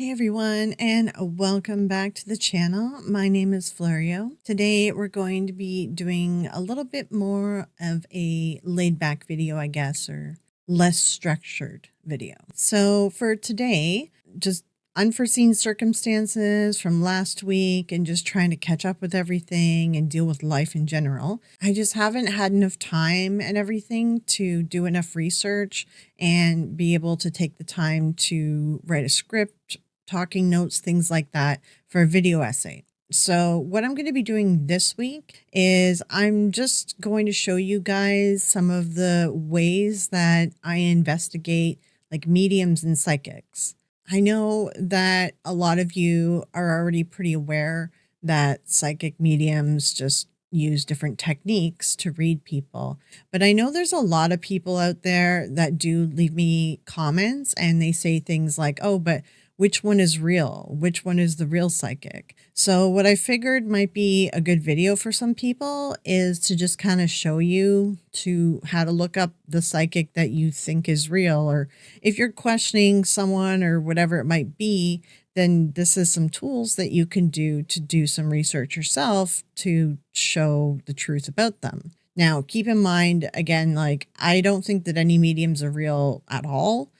Hey everyone, and welcome back to the channel. My name is Florio. Today we're going to be doing a little bit more of a laid back video, I guess, or less structured video. So for today, just unforeseen circumstances from last week and just trying to catch up with everything and deal with life in general. I just haven't had enough time and everything to do enough research and be able to take the time to write a script, talking notes, things like that for a video essay. So what I'm going to be doing this week is I'm just going to show you guys some of the ways that I investigate like mediums and psychics. I know that a lot of you are already pretty aware that psychic mediums just use different techniques to read people. But I know there's a lot of people out there that do leave me comments and they say things like, oh, but which one is real? Which one is the real psychic? So what I figured might be a good video for some people is to just kind of show you to how to look up the psychic that you think is real. Or if you're questioning someone or whatever it might be, then this is some tools that you can do to do some research yourself to show the truth about them. Now, keep in mind, again, like I don't think that any mediums are real at all.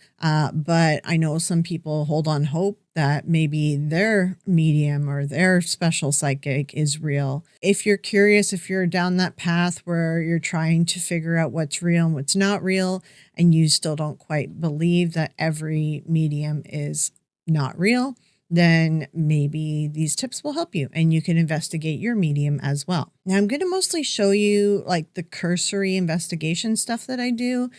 But I know some people hold on hope that maybe their medium or their special psychic is real. If you're curious, if you're down that path where you're trying to figure out what's real and what's not real, and you still don't quite believe that every medium is not real, then maybe these tips will help you and you can investigate your medium as well. Now, I'm going to mostly show you like the cursory investigation stuff that I do.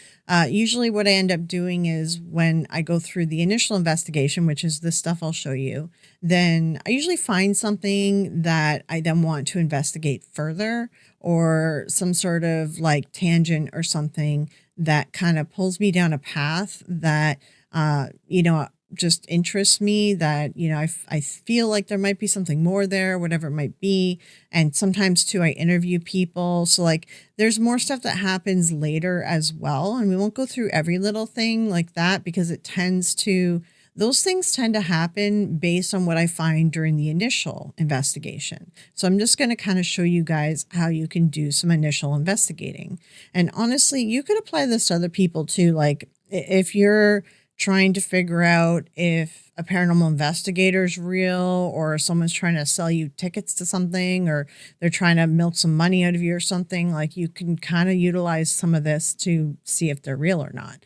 Usually what I end up doing is when I go through the initial investigation, which is the stuff I'll show you, then I usually find something that I then want to investigate further, or some sort of like tangent or something that kind of pulls me down a path that, just interests me, that, I feel like there might be something more there, whatever it might be. And sometimes too, I interview people. So like there's more stuff that happens later as well. And we won't go through every little thing like that because those things tend to happen based on what I find during the initial investigation. So I'm just going to kind of show you guys how you can do some initial investigating. And honestly, you could apply this to other people too. Like if you're trying to figure out if a paranormal investigator is real, or someone's trying to sell you tickets to something, or they're trying to milk some money out of you or something, like you can kind of utilize some of this to see if they're real or not.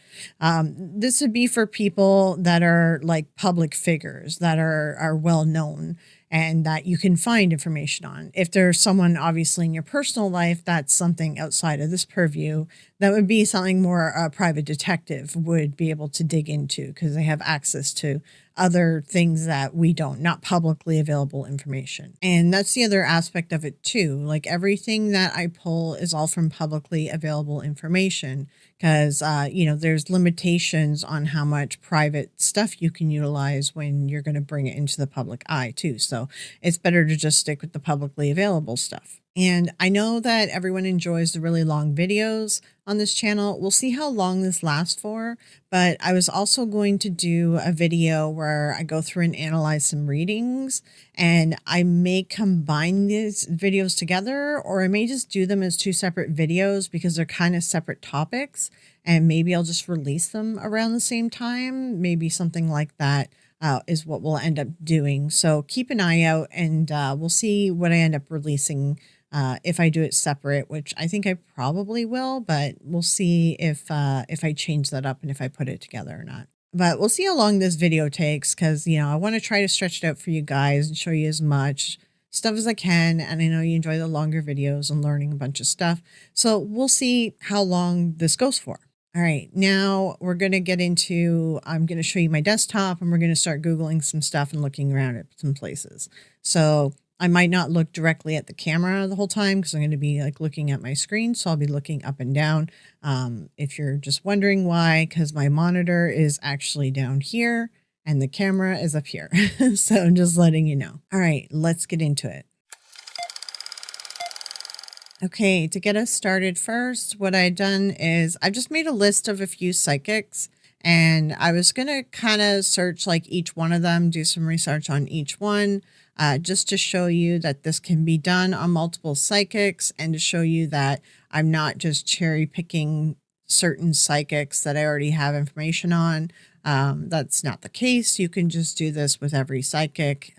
This would be for people that are like public figures that are well known and that you can find information on. If there's someone obviously in your personal life, that's something outside of this purview. That would be something more a private detective would be able to dig into because they have access to other things that we don't, not publicly available information. And that's the other aspect of it too. Like everything that I pull is all from publicly available information because, there's limitations on how much private stuff you can utilize when you're going to bring it into the public eye too. So it's better to just stick with the publicly available stuff. And I know that everyone enjoys the really long videos on this channel. We'll see how long this lasts for, but I was also going to do a video where I go through and analyze some readings, and I may combine these videos together, or I may just do them as two separate videos because they're kind of separate topics, and maybe I'll just release them around the same time. Maybe something like that. Is what we'll end up doing. So keep an eye out, and we'll see what I end up releasing if I do it separate, which I think I probably will, but we'll see if I change that up and if I put it together or not. But we'll see how long this video takes because, I want to try to stretch it out for you guys and show you as much stuff as I can. And I know you enjoy the longer videos and learning a bunch of stuff. So we'll see how long this goes for. All right, now we're going to I'm going to show you my desktop and we're going to start Googling some stuff and looking around at some places. So I might not look directly at the camera the whole time because I'm going to be like looking at my screen. So I'll be looking up and down. If you're just wondering why, because my monitor is actually down here and the camera is up here. So I'm just letting you know. All right, let's get into it. Okay, to get us started first, what I've done is I've just made a list of a few psychics And I was going to kind of search like each one of them, do some research on each one, just to show you that this can be done on multiple psychics and to show you that I'm not just cherry picking certain psychics that I already have information on. That's not the case. You can just do this with every psychic,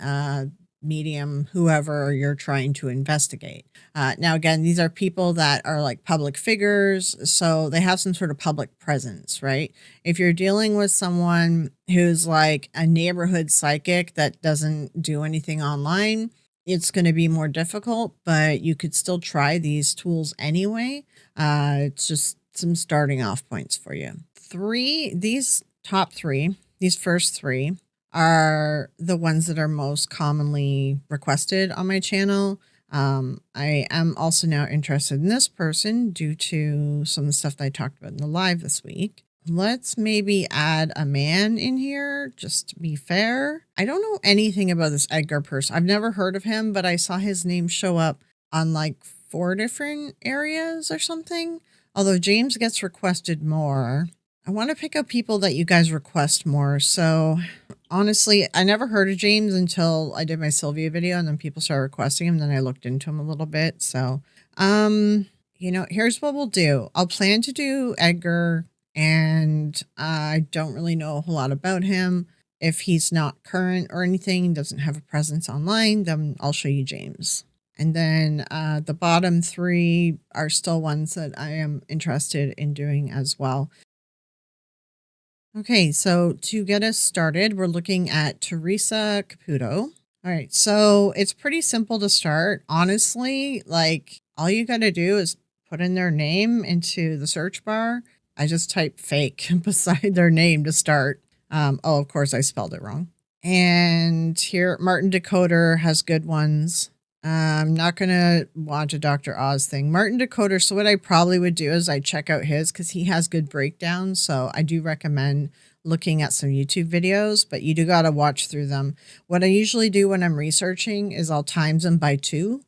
medium, whoever you're trying to investigate. Now, again, these are people that are like public figures, so they have some sort of public presence, right? If you're dealing with someone who's like a neighborhood psychic that doesn't do anything online, it's going to be more difficult, but you could still try these tools anyway. It's just some starting off points for you. These top three, these first three, are the ones that are most commonly requested on my channel. I am also now interested in this person due to some of the stuff that I talked about in the live this week. Let's maybe add a man in here just to be fair. I don't know anything about this Edgar person. I've never heard of him, but I saw his name show up on like 4 different areas or something. Although James gets requested more. I want to pick up people that you guys request more. So honestly, I never heard of James until I did my Sylvia video and then people started requesting him. Then I looked into him a little bit. So, here's what we'll do. I'll plan to do Edgar, and I don't really know a whole lot about him. If he's not current or anything, doesn't have a presence online, then I'll show you James. And then the bottom 3 are still ones that I am interested in doing as well. Okay, so to get us started, we're looking at Theresa Caputo. All right, so it's pretty simple to start. Honestly, like all you got to do is put in their name into the search bar. I just type fake beside their name to start. Of course, I spelled it wrong. And here, Martin Decoder has good ones. I'm not going to watch a Dr. Oz thing. Martin Decoder, so what I probably would do is I check out his because he has good breakdowns. So I do recommend looking at some YouTube videos, but you do got to watch through them. What I usually do when I'm researching is I'll times them by 2,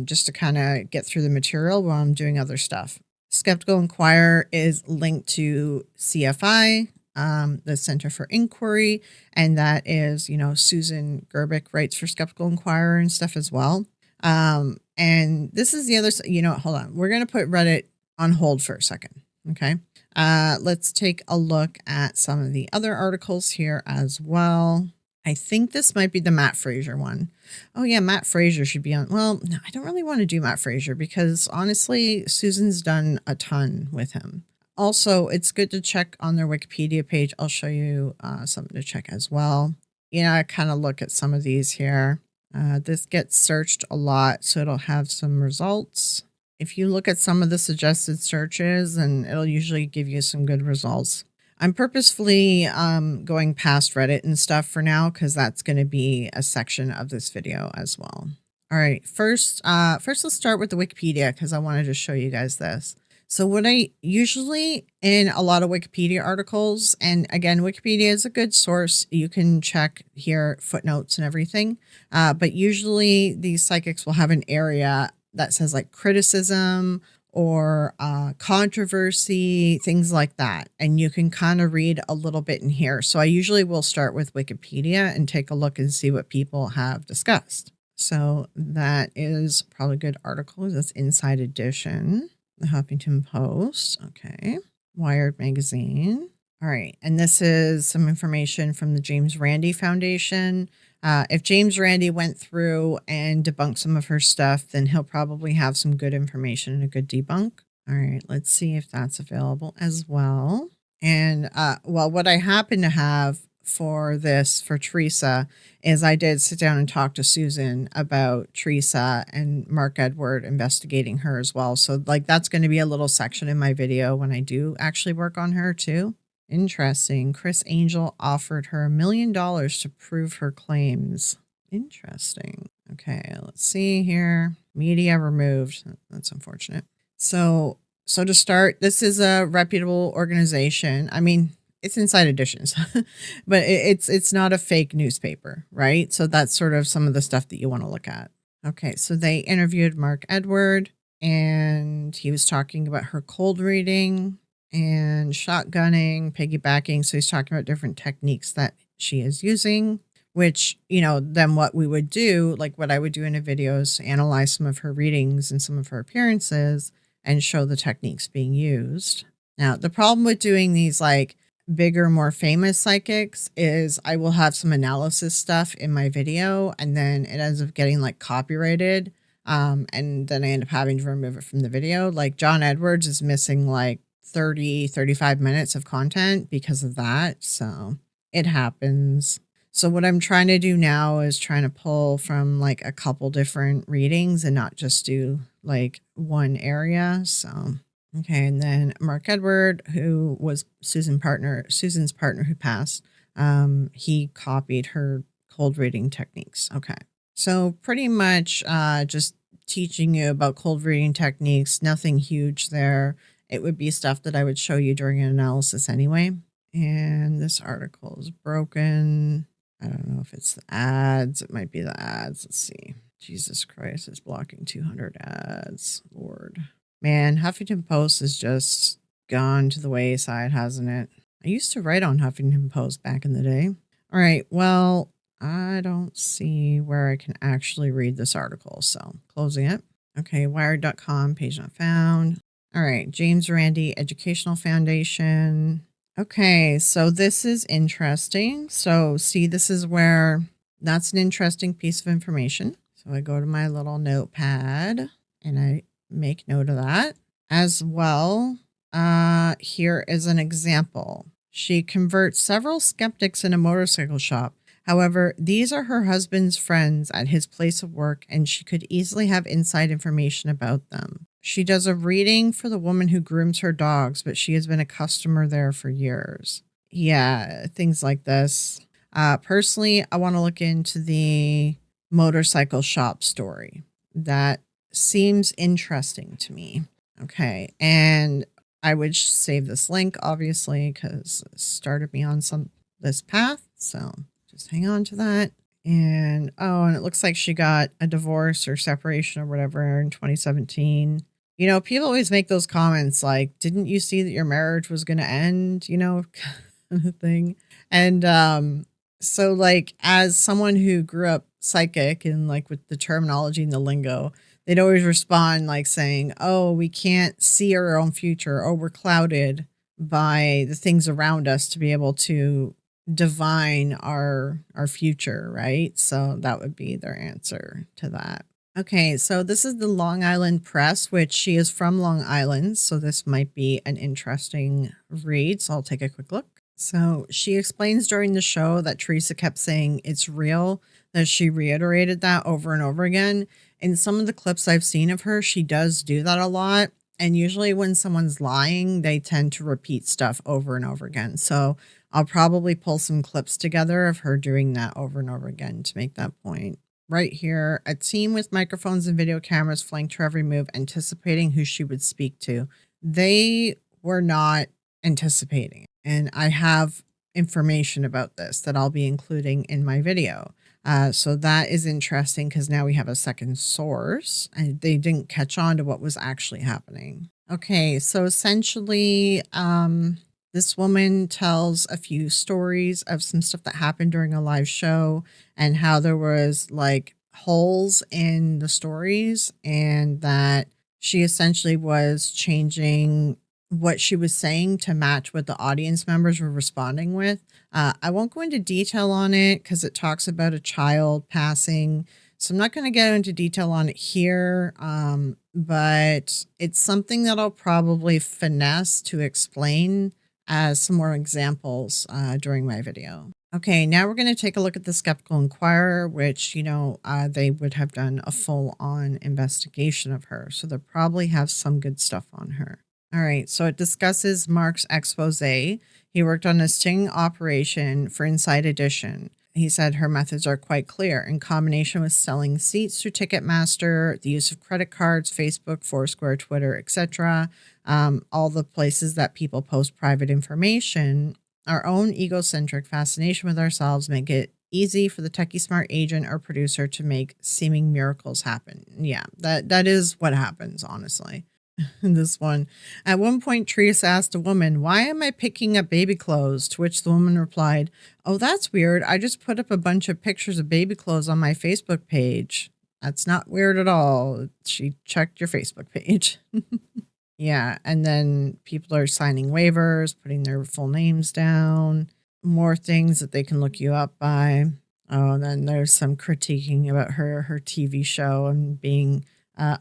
just to kind of get through the material while I'm doing other stuff. Skeptical Inquirer is linked to CFI, the Center for Inquiry, and that is, Susan Gerbic writes for Skeptical Inquirer and stuff as well. And this is the other, hold on. We're going to put Reddit on hold for a second. Okay. Let's take a look at some of the other articles here as well. I think this might be the Matt Fraser one. Oh yeah, Matt Fraser should be on. Well, no, I don't really want to do Matt Fraser because honestly, Susan's done a ton with him. Also, it's good to check on their Wikipedia page. I'll show you something to check as well. I kind of look at some of these here. This gets searched a lot, so it'll have some results. If you look at some of the suggested searches, then it'll usually give you some good results. I'm purposefully going past Reddit and stuff for now because that's going to be a section of this video as well. All right, first let's start with the Wikipedia because I wanted to show you guys this. So what I usually in a lot of Wikipedia articles, and again, Wikipedia is a good source. You can check here footnotes and everything. But usually these psychics will have an area that says like criticism or controversy, things like that. And you can kind of read a little bit in here. So I usually will start with Wikipedia and take a look and see what people have discussed. So that is probably a good article. That's Inside Edition. The Huffington Post. Okay. Wired Magazine. All right. And this is some information from the James Randi Foundation. If James Randi went through and debunked some of her stuff, then he'll probably have some good information and a good debunk. All right. Let's see if that's available as well. And what I happen to have for Theresa is I did sit down and talk to Susan about Theresa and Mark Edward investigating her as well. So like that's going to be a little section in my video when I do actually work on her too. Interesting. Chris Angel offered her $1 million to prove her claims. Interesting. Okay, let's see here. Media removed. That's unfortunate. So to start, this is a reputable organization. I mean, it's Inside Editions, but it's not a fake newspaper, right? So that's sort of some of the stuff that you want to look at. Okay, so they interviewed Mark Edward, and he was talking about her cold reading. and shotgunning, piggybacking. So he's talking about different techniques that she is using, which, then what we would do, like what I would do in a video is analyze some of her readings and some of her appearances and show the techniques being used. Now, the problem with doing these like bigger, more famous psychics is I will have some analysis stuff in my video and then it ends up getting like copyrighted. And then I end up having to remove it from the video. Like John Edwards is missing like 35 minutes of content because of that. So it happens. So what I'm trying to do now is trying to pull from like a couple different readings and not just do like one area. So, okay. And then Mark Edward, who was Susan's partner who passed, he copied her cold reading techniques. Okay. So pretty much just teaching you about cold reading techniques, nothing huge there. It would be stuff that I would show you during an analysis anyway. And this article is broken. I don't know if it's the ads. It might be the ads. Let's see. Jesus Christ, it's blocking 200 ads. Lord. Man, Huffington Post has just gone to the wayside, hasn't it? I used to write on Huffington Post back in the day. All right, well, I don't see where I can actually read this article, so closing it. Okay, wired.com, page not found. All right, James Randi Educational Foundation. Okay, so this is interesting. So see, this is where that's an interesting piece of information. So I go to my little notepad and I make note of that as well. Here is an example. She converts several skeptics in a motorcycle shop. However, these are her husband's friends at his place of work, and she could easily have inside information about them. She does a reading for the woman who grooms her dogs, but she has been a customer there for years. Yeah, things like this. Personally, I want to look into the motorcycle shop story. That seems interesting to me. Okay, and I would save this link, obviously, because it started me on this path. So just hang on to that. And and it looks like she got a divorce or separation or whatever in 2017. People always make those comments like, didn't you see that your marriage was going to end, kind of thing. And so like as someone who grew up psychic and like with the terminology and the lingo, they'd always respond like saying, oh, we can't see our own future, or we're clouded by the things around us to be able to divine our future, right? So that would be their answer to that. Okay, so this is the Long Island Press, which she is from Long Island, so this might be an interesting read. So I'll take a quick look. So she explains during the show that Theresa kept saying it's real, that she reiterated that over and over again. In some of the clips I've seen of her, she does do that a lot. And usually when someone's lying, they tend to repeat stuff over and over again. So I'll probably pull some clips together of her doing that over and over again to make that point. Right here, a team with microphones and video cameras flanked her every move, anticipating who she would speak to. They were not anticipating. And I have information about this that I'll be including in my video. So that is interesting because now we have a second source and they didn't catch on to what was actually happening. Okay, so essentially, this woman tells a few stories of some stuff that happened during a live show and how there was like holes in the stories and that she essentially was changing what she was saying to match what the audience members were responding with. I won't go into detail on it because it talks about a child passing. So I'm not going to go into detail on it here, but it's something that I'll probably finesse to explain as some more examples during my video. Okay, now we're going to take a look at the Skeptical Inquirer, which, they would have done a full-on investigation of her. So they'll probably have some good stuff on her. All right, so it discusses Mark's expose. He worked on a sting operation for Inside Edition. He said her methods are quite clear in combination with selling seats through Ticketmaster, the use of credit cards, Facebook, Foursquare, Twitter, etc. All the places that people post private information. Our own egocentric fascination with ourselves make it easy for the techie smart agent or producer to make seeming miracles happen. Yeah, that is what happens, honestly. This one. At one point, Theresa asked a woman, "Why am I picking up baby clothes?" To which the woman replied, "Oh, that's weird. I just put up a bunch of pictures of baby clothes on my Facebook page." That's not weird at all. She checked your Facebook page. Yeah. And then people are signing waivers, putting their full names down, more things that they can look you up by. Oh, and then there's some critiquing about her TV show and being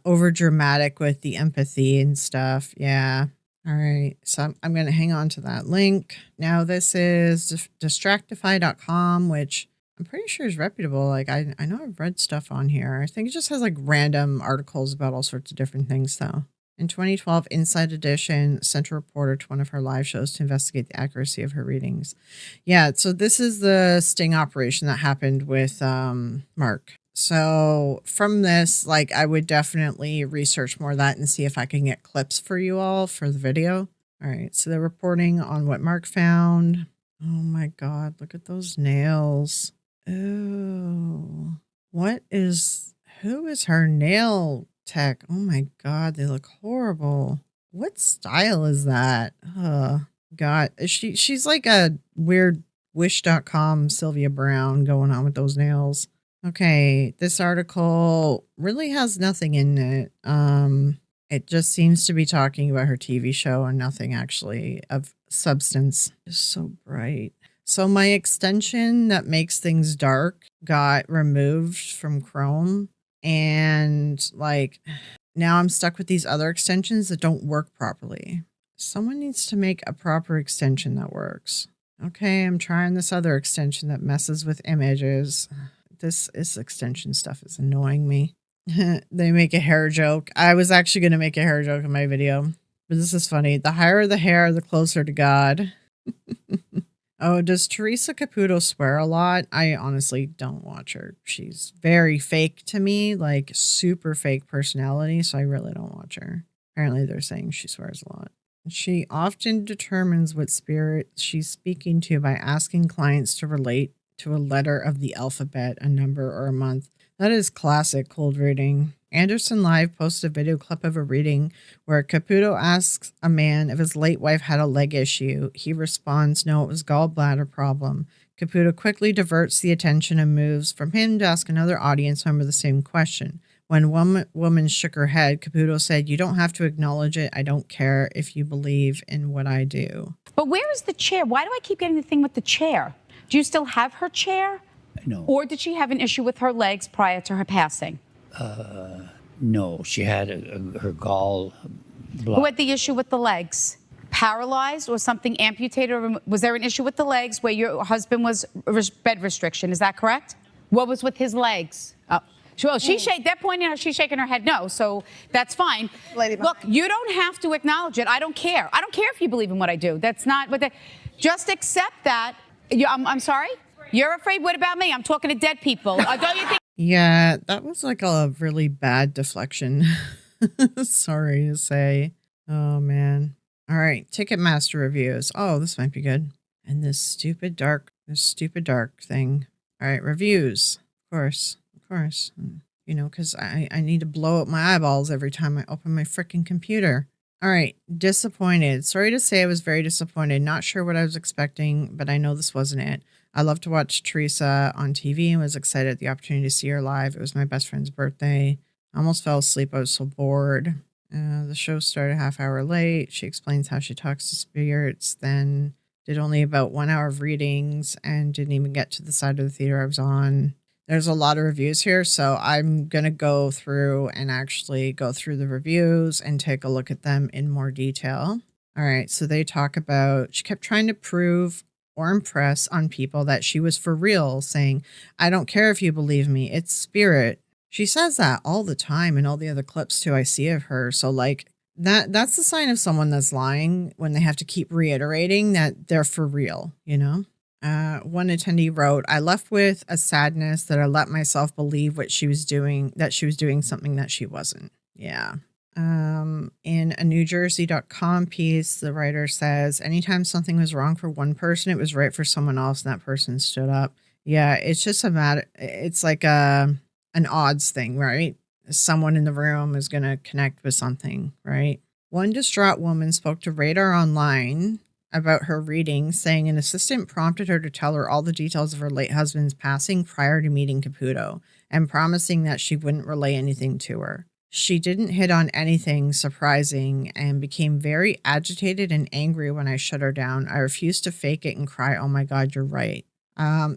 over dramatic with the empathy and stuff. Yeah. All right. So I'm going to hang on to that link. Now, this is distractify.com, which I'm pretty sure is reputable. Like, I know I've read stuff on here. I think it just has like random articles about all sorts of different things, though. In 2012, Inside Edition sent a reporter to one of her live shows to investigate the accuracy of her readings. Yeah, so this is the sting operation that happened with Mark. So from this, like, I would definitely research more of that and see if I can get clips for you all for the video. All right, so they're reporting on what Mark found. Oh my God, look at those nails. Oh, who is her nail tech? Oh my God, they look horrible. What style is that? God, she's like a weird wish.com Sylvia Brown going on with those nails. Okay, this article really has nothing in it. It just seems to be talking about her TV show and nothing actually of substance. It's so bright. So my extension that makes things dark got removed from Chrome, and like now I'm stuck with these other extensions that don't work properly. Someone needs to make a proper extension that works. Okay, I'm trying this other extension that messes with images. This extension stuff is annoying me. They make a hair joke. I was actually going to make a hair joke in my video, but this is funny. The higher the hair, the closer to God. Oh, does Theresa Caputo swear a lot? I honestly don't watch her. She's very fake to me, like super fake personality, so I really don't watch her. Apparently they're saying she swears a lot. She often determines what spirit she's speaking to by asking clients to relate to a letter of the alphabet, a number, or a month. That is classic cold reading. Anderson Live posted a video clip of a reading where Caputo asks a man if his late wife had a leg issue. He responds, no, it was gallbladder problem. Caputo quickly diverts the attention and moves from him to ask another audience member the same question. When one woman shook her head, Caputo said, you don't have to acknowledge it. I don't care if you believe in what I do. But where is the chair? Why do I keep getting the thing with the chair? Do you still have her chair? No. Or did she have an issue with her legs prior to her passing? No, she had her gall block. Who had the issue with the legs? Paralyzed or something amputated? Or was there an issue with the legs where your husband was bed restriction? Is that correct? What was with his legs? Oh. Well, they're pointing out she's shaking her head no, so that's fine. Look, you don't have to acknowledge it. I don't care. I don't care if you believe in what I do. That's not what just accept that. I'm sorry? You're afraid? What about me? I'm talking to dead people. Don't you think? Yeah, that was like a really bad deflection. Sorry to say. Oh, man. All right, Ticketmaster reviews. Oh, this might be good. And this stupid dark thing. All right, reviews. Of course. You know, because I need to blow up my eyeballs every time I open my freaking computer. All right, disappointed. Sorry to say I was very disappointed. Not sure what I was expecting, but I know this wasn't it. I love to watch Theresa on TV and was excited at the opportunity to see her live. It was my best friend's birthday. I almost fell asleep. I was so bored. The show started a half hour late. She explains how she talks to spirits, then did only about 1 hour of readings and didn't even get to the side of the theater I was on. There's a lot of reviews here, so I'm going to go through and actually go through the reviews and take a look at them in more detail. All right, so they talk about, she kept trying to prove or impress on people that she was for real, saying, I don't care if you believe me, it's spirit. She says that all the time in all the other clips too I see of her. So like that's the sign of someone that's lying when they have to keep reiterating that they're for real, you know? One attendee wrote, I left with a sadness that I let myself believe that she was doing something that she wasn't. Yeah. In a NewJersey.com piece, the writer says, anytime something was wrong for one person, it was right for someone else, and that person stood up. Yeah, it's just a matter. It's like an odds thing, right? Someone in the room is going to connect with something, right? One distraught woman spoke to Radar Online about her reading, saying an assistant prompted her to tell her all the details of her late husband's passing prior to meeting Caputo and promising that she wouldn't relay anything to her. She didn't hit on anything surprising and became very agitated and angry when I shut her down. I refused to fake it and cry, "Oh my God, you're right."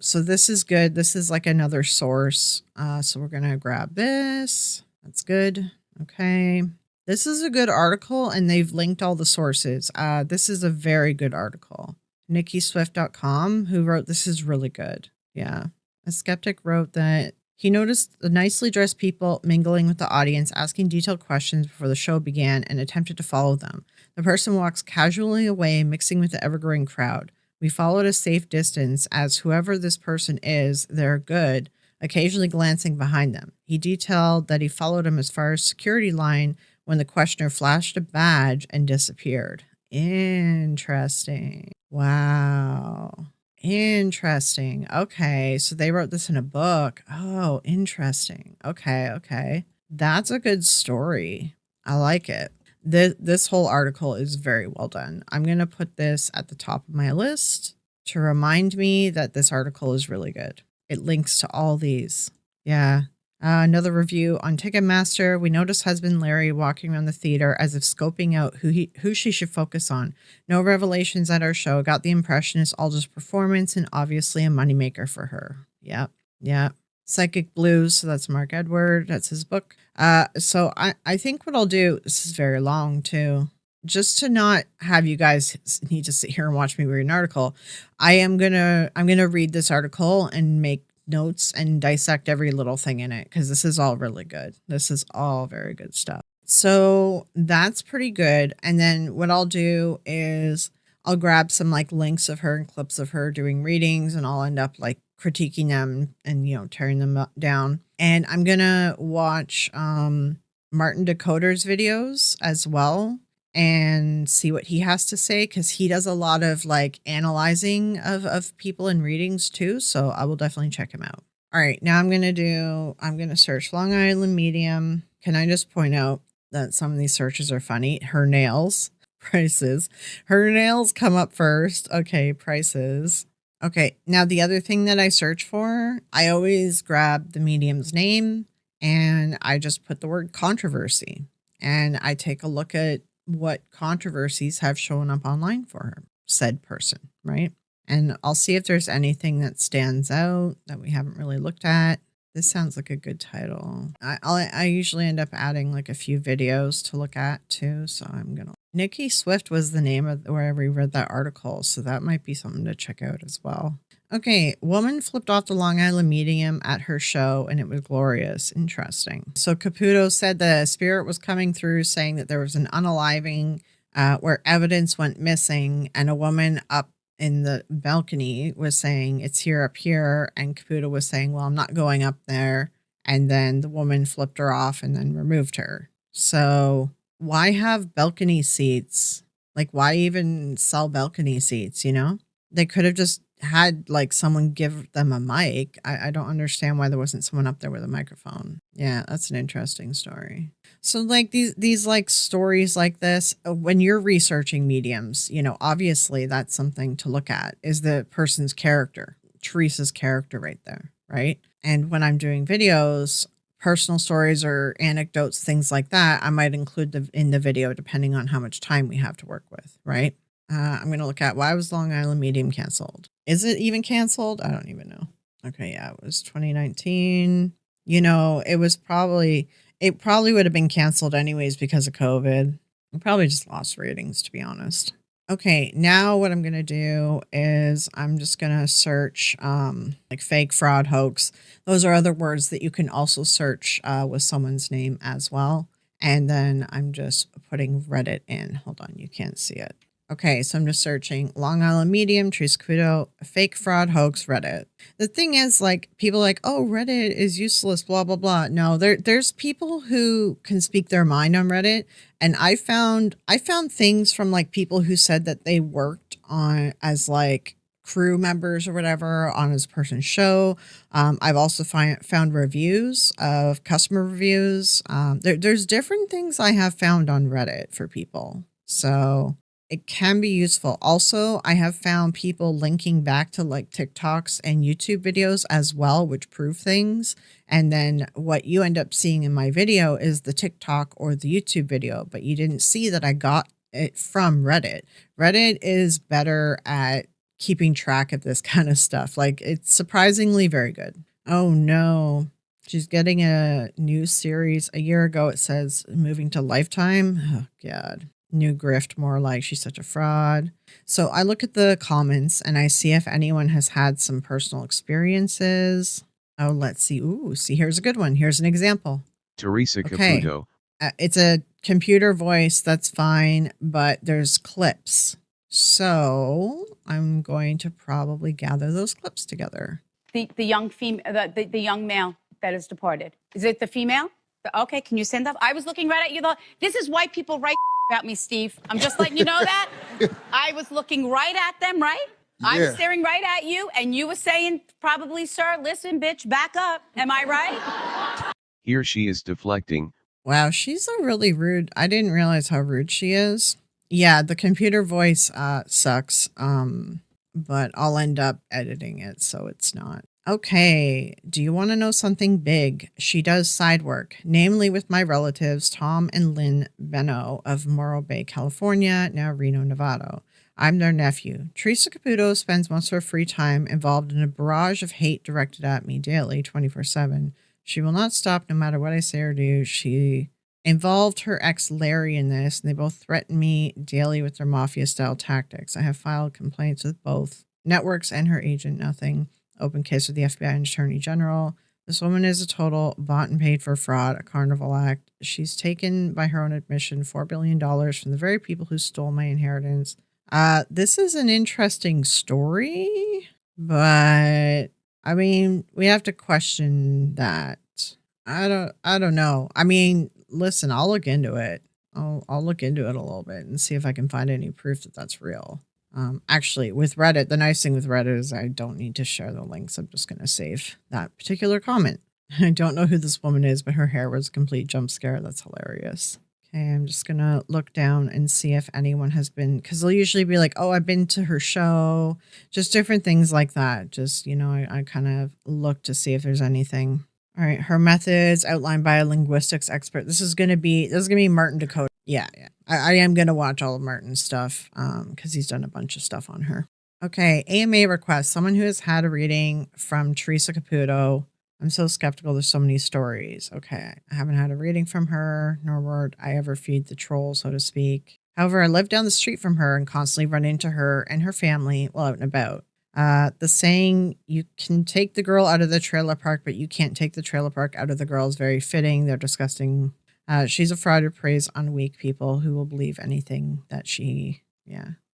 So this is good. This is like another source. So we're going to grab this. That's good. Okay. This is a good article, and they've linked all the sources. This is a very good article. NikkiSwift.com, who wrote this, is really good. Yeah. A skeptic wrote that he noticed the nicely dressed people mingling with the audience, asking detailed questions before the show began, and attempted to follow them. The person walks casually away, mixing with the ever-growing crowd. We followed a safe distance, as whoever this person is, they're good, occasionally glancing behind them. He detailed that he followed him as far as security line when the questioner flashed a badge and disappeared. Interesting. Wow. Interesting. Okay. So they wrote this in a book. Oh, interesting. Okay. Okay. That's a good story. I like it. This whole article is very well done. I'm going to put this at the top of my list to remind me that this article is really good. It links to all these. Yeah. Another review on Ticketmaster. We noticed husband Larry walking around the theater as if scoping out who she should focus on. No revelations at our show. Got the impression it's all just performance and obviously a moneymaker for her. Yep. Yep. Psychic Blues. So that's Mark Edward. That's his book. So I think what I'll do, this is very long too, just to not have you guys need to sit here and watch me read an article. I'm going to read this article and make notes and dissect every little thing in it, because this is all really good. This is all very good stuff. So that's pretty good. And then what I'll do is I'll grab some like links of her and clips of her doing readings, and I'll end up like critiquing them and, you know, tearing them down. And I'm going to watch Martin Decoder's videos as well and see what he has to say, because he does a lot of like analyzing of people in readings too. So I will definitely check him out. All right, now I'm going to search Long Island Medium. Can I just point out that some of these searches are funny? Her nails, prices. Her nails come up first. Okay, prices. Okay, now the other thing that I search for, I always grab the medium's name and I just put the word controversy, and I take a look at what controversies have shown up online for her, said person, right? And I'll see if there's anything that stands out that we haven't really looked at. This sounds like a good title. I usually end up adding like a few videos to look at too. So I'm going to. Nikki Swift was the name of where we read that article. So that might be something to check out as well. Okay, woman flipped off the Long Island Medium at her show and it was glorious. Interesting. So Caputo said the spirit was coming through saying that there was an unaliving where evidence went missing, and a woman up in the balcony was saying it's here up here, and Caputo was saying, well, I'm not going up there. And then the woman flipped her off and then removed her. So why have balcony seats? Like, why even sell balcony seats, you know? They could have just had like someone give them a mic. I don't understand why there wasn't someone up there with a microphone. Yeah, that's an interesting story. So like these like stories like this, when you're researching mediums, you know, obviously that's something to look at, is the person's character, Theresa's character right there, right? And when I'm doing videos, personal stories or anecdotes, things like that, I might include in the video depending on how much time we have to work with, right? I'm going to look at, why was Long Island Medium canceled? Is it even canceled? I don't even know. Okay, yeah, it was 2019. You know, it probably would have been canceled anyways because of COVID. It probably just lost ratings, to be honest. Okay, now what I'm going to do is I'm just going to search like fake, fraud, hoax. Those are other words that you can also search with someone's name as well. And then I'm just putting Reddit in. Hold on, you can't see it. Okay, so I'm just searching Long Island Medium, Theresa Caputo, fake, fraud, hoax, Reddit. The thing is, like, people are like, oh, Reddit is useless, blah, blah, blah. No, there's people who can speak their mind on Reddit. And I found things from like people who said that they worked on as like crew members or whatever on his person's show. I've also found reviews of customer reviews. There's different things I have found on Reddit for people. So it can be useful. Also, I have found people linking back to like TikToks and YouTube videos as well, which prove things. And then what you end up seeing in my video is the TikTok or the YouTube video, but you didn't see that I got it from Reddit. Reddit is better at keeping track of this kind of stuff. Like, it's surprisingly very good. Oh no. She's getting a new series. A year ago, it says moving to Lifetime. Oh, God. New grift, more like she's such a fraud. So I look at the comments and I see if anyone has had some personal experiences. Oh, let's see. Ooh, see, here's a good one. Here's an example. Theresa Okay. Caputo. It's a computer voice. That's fine, but there's clips. So I'm going to probably gather those clips together. The young the young male that is departed. Is it the female? Okay, can you send up? I was looking right at you. This is why people write about me, Steve. I'm just letting you know that. I was looking right at them, right? Yeah. I was staring right at you, and you were saying, probably, sir, listen, bitch, back up. Am I right? Here she is deflecting. Wow, she's a really rude. I didn't realize how rude she is. Yeah, the computer voice sucks. But I'll end up editing it, so it's not. Okay, do you want to know something big? She does side work, namely with my relatives, Tom and Lynn Benno of Morro Bay, California, now Reno, Nevada. I'm their nephew. Theresa Caputo spends most of her free time involved in a barrage of hate directed at me daily, 24/7. She will not stop no matter what I say or do. She involved her ex Larry in this, and they both threaten me daily with their mafia-style tactics. I have filed complaints with both networks and her agent, nothing. Open case with the FBI and Attorney General. This woman is a total bought and paid for fraud, a carnival act. She's taken, by her own admission, $4 billion from the very people who stole my inheritance. This is an interesting story, but I mean, we have to question that. I don't know. I mean, listen, I'll look into it. I'll look into it a little bit and see if I can find any proof that that's real. Actually, with Reddit, the nice thing with Reddit is I don't need to share the links. I'm just going to save that particular comment. I don't know who this woman is, but her hair was a complete jump scare. That's hilarious. Okay, I'm just going to look down and see if anyone has been, because they'll usually be like, oh, I've been to her show, just different things like that. Just, you know, I kind of look to see if there's anything. All right, her methods outlined by a linguistics expert. This is gonna be Martin Dakota. Yeah. I am gonna watch all of Martin's stuff because he's done a bunch of stuff on her. Okay, AMA request. Someone who has had a reading from Theresa Caputo. I'm so skeptical. There's so many stories. Okay, I haven't had a reading from her, nor would I ever feed the troll, so to speak. However, I live down the street from her and constantly run into her and her family while out and about. The saying, you can take the girl out of the trailer park, but you can't take the trailer park out of the girl is very fitting. They're disgusting. She's a fraud who preys on weak people who will believe anything that she,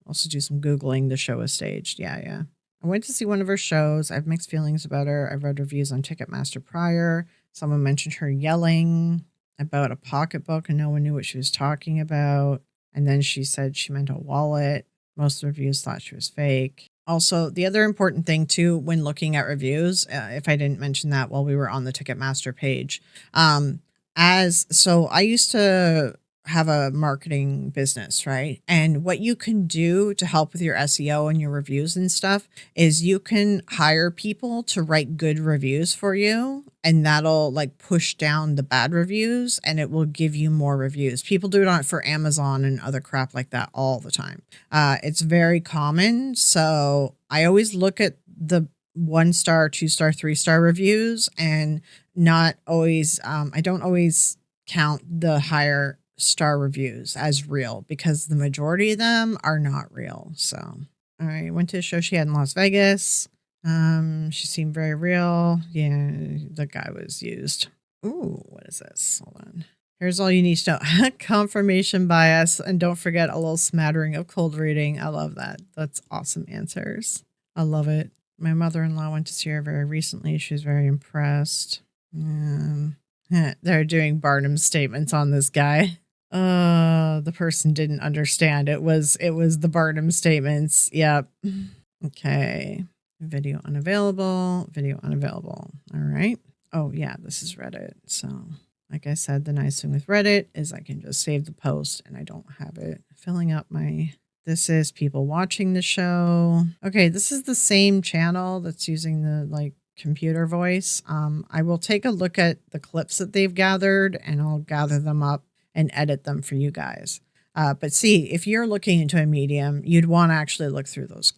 Also do some Googling. The show is staged. Yeah. I went to see one of her shows. I have mixed feelings about her. I've read reviews on Ticketmaster prior. Someone mentioned her yelling about a pocketbook and no one knew what she was talking about. And then she said she meant a wallet. Most of the reviews thought she was fake. Also, the other important thing too, when looking at reviews, if I didn't mention that while we were on the Ticketmaster page, so I used to have a marketing business, right? And what you can do to help with your SEO and your reviews and stuff is you can hire people to write good reviews for you, and that'll like push down the bad reviews and it will give you more reviews. People do it for Amazon and other crap like that all the time. It's very common. So I always look at the 1-star, 2-star, 3-star reviews and not always, I don't always count the higher star reviews as real because the majority of them are not real. So, all right, went to a show she had in Las Vegas. She seemed very real. Yeah, the guy was used. Ooh, what is this? Hold on. Here's all you need to know. Confirmation bias. And don't forget a little smattering of cold reading. I love that. That's awesome answers. I love it. My mother-in-law went to see her very recently. She was very impressed. They're doing Barnum statements on this guy. The person didn't understand. It was the Barnum statements. Yep. Okay. Video unavailable. Video unavailable. All right. Oh, yeah, this is Reddit. So, like I said, the nice thing with Reddit is I can just save the post and I don't have it filling up my. This is people watching the show. Okay, this is the same channel that's using the like computer voice. I will take a look at the clips that they've gathered and I'll gather them up and edit them for you guys. But see, if you're looking into a medium, you'd want to actually look through those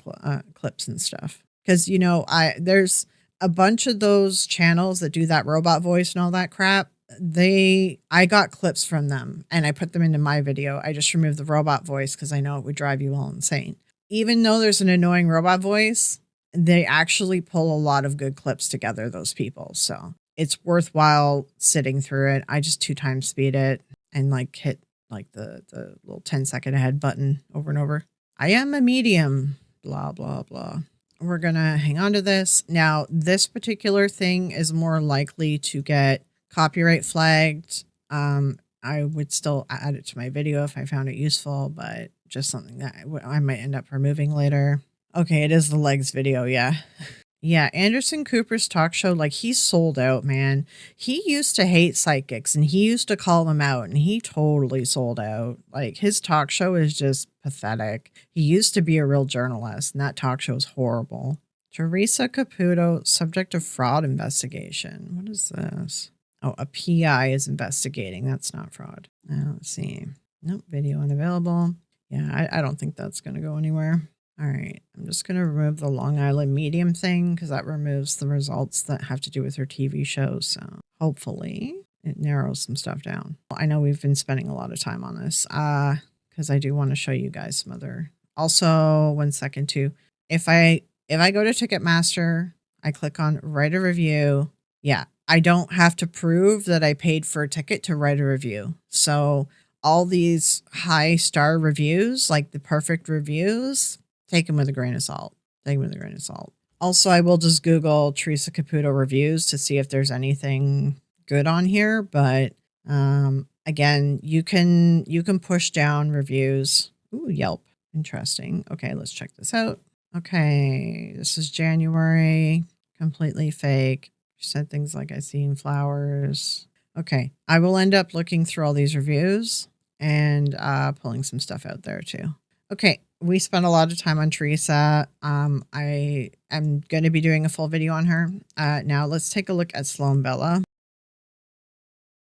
clips and stuff. Because, you know, there's a bunch of those channels that do that robot voice and all that crap. I got clips from them and I put them into my video. I just removed the robot voice because I know it would drive you all insane. Even though there's an annoying robot voice, they actually pull a lot of good clips together, those people. So it's worthwhile sitting through it. I just 2x speed it and like hit like the little 10-second ahead button over and over. I am a medium, blah, blah, blah. We're going to hang on to this. Now, this particular thing is more likely to get copyright flagged. I would still add it to my video if I found it useful, but just something that I might end up removing later. Okay, it is the legs video, yeah. Yeah, Anderson Cooper's talk show, like he's sold out, man. He used to hate psychics and he used to call them out and he totally sold out. Like his talk show is just pathetic. He used to be a real journalist and that talk show is horrible. Theresa Caputo, subject of fraud investigation. What is this? Oh, a PI is investigating. That's not fraud. Let's see. Nope, video unavailable. Yeah, I don't think that's going to go anywhere. All right, I'm just going to remove the Long Island medium thing because that removes the results that have to do with her TV shows. So hopefully it narrows some stuff down. I know we've been spending a lot of time on this because I do want to show you guys some other. Also, 1 second too. If I go to Ticketmaster, I click on write a review. Yeah, I don't have to prove that I paid for a ticket to write a review. So all these high star reviews, like the perfect reviews, take them with a grain of salt. Take them with a grain of salt. Also, I will just Google Theresa Caputo reviews to see if there's anything good on here. But again, you can push down reviews. Ooh, Yelp. Interesting. Okay, let's check this out. Okay, this is January. Completely fake. She said things like I seen flowers. Okay, I will end up looking through all these reviews and pulling some stuff out there too. Okay, we spent a lot of time on Theresa. I am going to be doing a full video on her. Now let's take a look at Sloan Bella.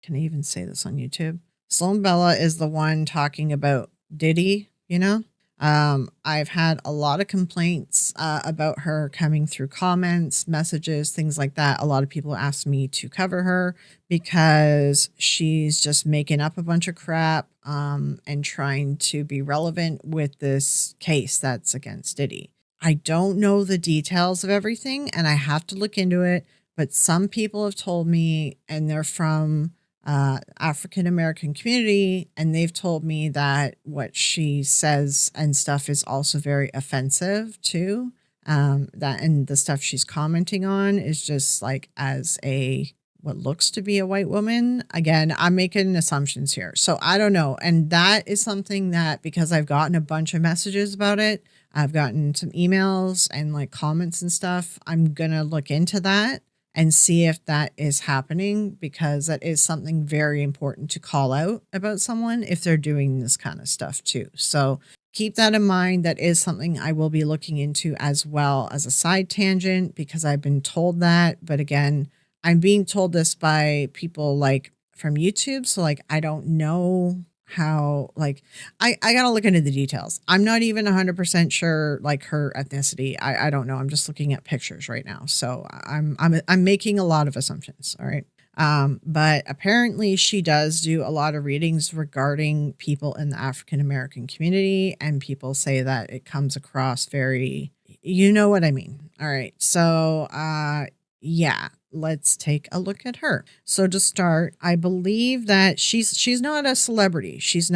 Can I even say this on YouTube? Sloan Bella is the one talking about Diddy, you know? I've had a lot of complaints about her coming through comments, messages, things like that. A lot of people asked me to cover her because she's just making up a bunch of crap and trying to be relevant with this case that's against Diddy. I don't know the details of everything and I have to look into it, but some people have told me, and they're from African American community, and they've told me that what she says and stuff is also very offensive too. That and the stuff she's commenting on is just like as a what looks to be a white woman. Again, I'm making assumptions here, so I don't know. And that is something that, because I've gotten a bunch of messages about it, I've gotten some emails and like comments and stuff. I'm gonna look into that and see if that is happening, because that is something very important to call out about someone if they're doing this kind of stuff too. So keep that in mind. That is something I will be looking into as well as a side tangent, because I've been told that. But again, I'm being told this by people like from YouTube. So like, I don't know how, like, I got to look into the details. I'm not even 100% sure, like her ethnicity. I don't know. I'm just looking at pictures right now. So I'm making a lot of assumptions. All right. But apparently she does do a lot of readings regarding people in the African American community, and people say that it comes across very, you know what I mean? All right. So, yeah, let's take a look at her. So to start, I believe that she's not a celebrity. She's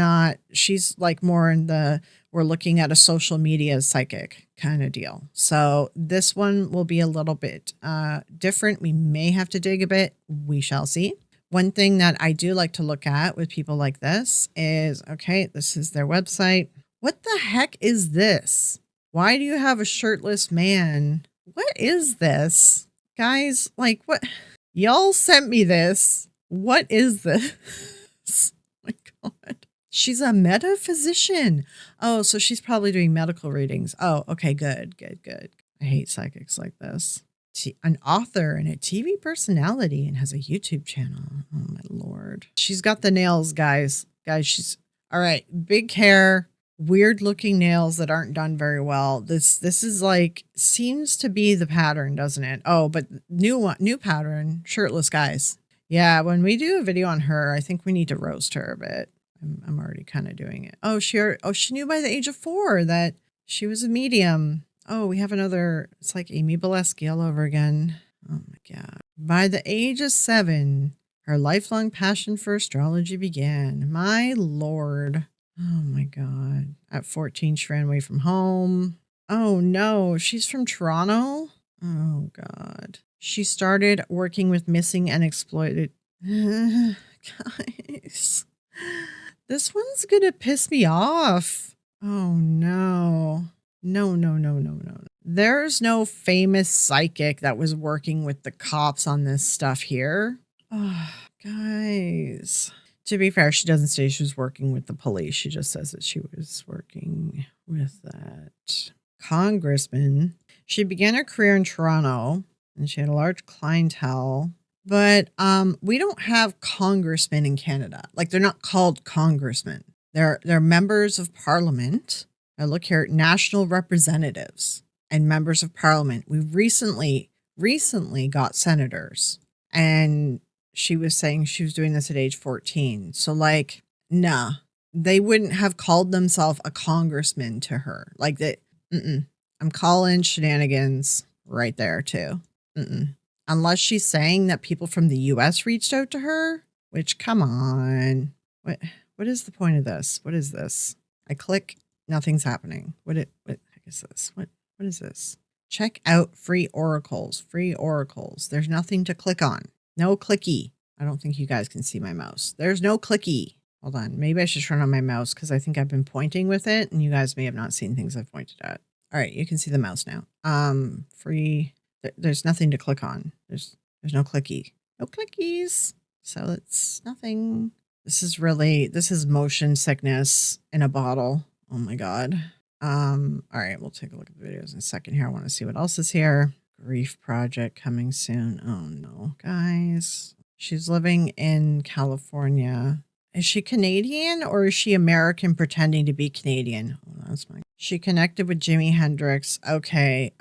like more in the, we're looking at a social media psychic kind of deal. So this one will be a little bit different. We may have to dig a bit. We shall see. One thing that I do like to look at with people like this is, okay, this is their website. What the heck is this? Why do you have a shirtless man? What is this? Guys, like what? Y'all sent me this. What is this? Oh my God. She's a metaphysician. Oh, so she's probably doing medical readings. Oh, okay, good. I hate psychics like this. An author and a TV personality and has a YouTube channel. Oh my Lord. She's got the nails, guys. She's all right. Big hair, weird looking nails that aren't done very well. This is like, seems to be the pattern, doesn't it? Oh, but new pattern, shirtless guys. Yeah, when we do a video on her, I think we need to roast her a bit. I'm already kind of doing it. Oh, she knew by the age of 4 that she was a medium. Oh, we have another, it's like Amy Boleski all over again. Oh my God. By the age of 7, her lifelong passion for astrology began. My Lord. Oh my God. At 14, she ran away from home. Oh no, she's from Toronto? Oh God. She started working with missing and exploited. Guys. This one's gonna piss me off. Oh no. No. There's no famous psychic that was working with the cops on this stuff here. Oh, guys. To be fair, she doesn't say she was working with the police. She just says that she was working with that congressman. She began her career in Toronto and she had a large clientele. But we don't have congressmen in Canada. Like, they're not called congressmen. They're members of parliament. I look here, national representatives and members of parliament. We recently got senators, and she was saying she was doing this at age 14. So like, nah, they wouldn't have called themselves a congressman to her. Like that. I'm calling shenanigans right there too. Unless she's saying that people from the US reached out to her, which, come on. What is the point of this? What is this? I click, nothing's happening. What is this? What is this? Check out free oracles. There's nothing to click on. No clicky. I don't think you guys can see my mouse. There's no clicky. Hold on. Maybe I should turn on my mouse because I think I've been pointing with it and you guys may have not seen things I've pointed at. All right, you can see the mouse now. Free. There's nothing to click on. There's no clicky. No clickies. So it's nothing. This is motion sickness in a bottle. Oh my God. All right, we'll take a look at the videos in a second here. I want to see what else is here. Grief project coming soon. Oh no, guys. She's living in California. Is she Canadian or is she American pretending to be Canadian? Oh, that's my. She connected with Jimi Hendrix. Okay.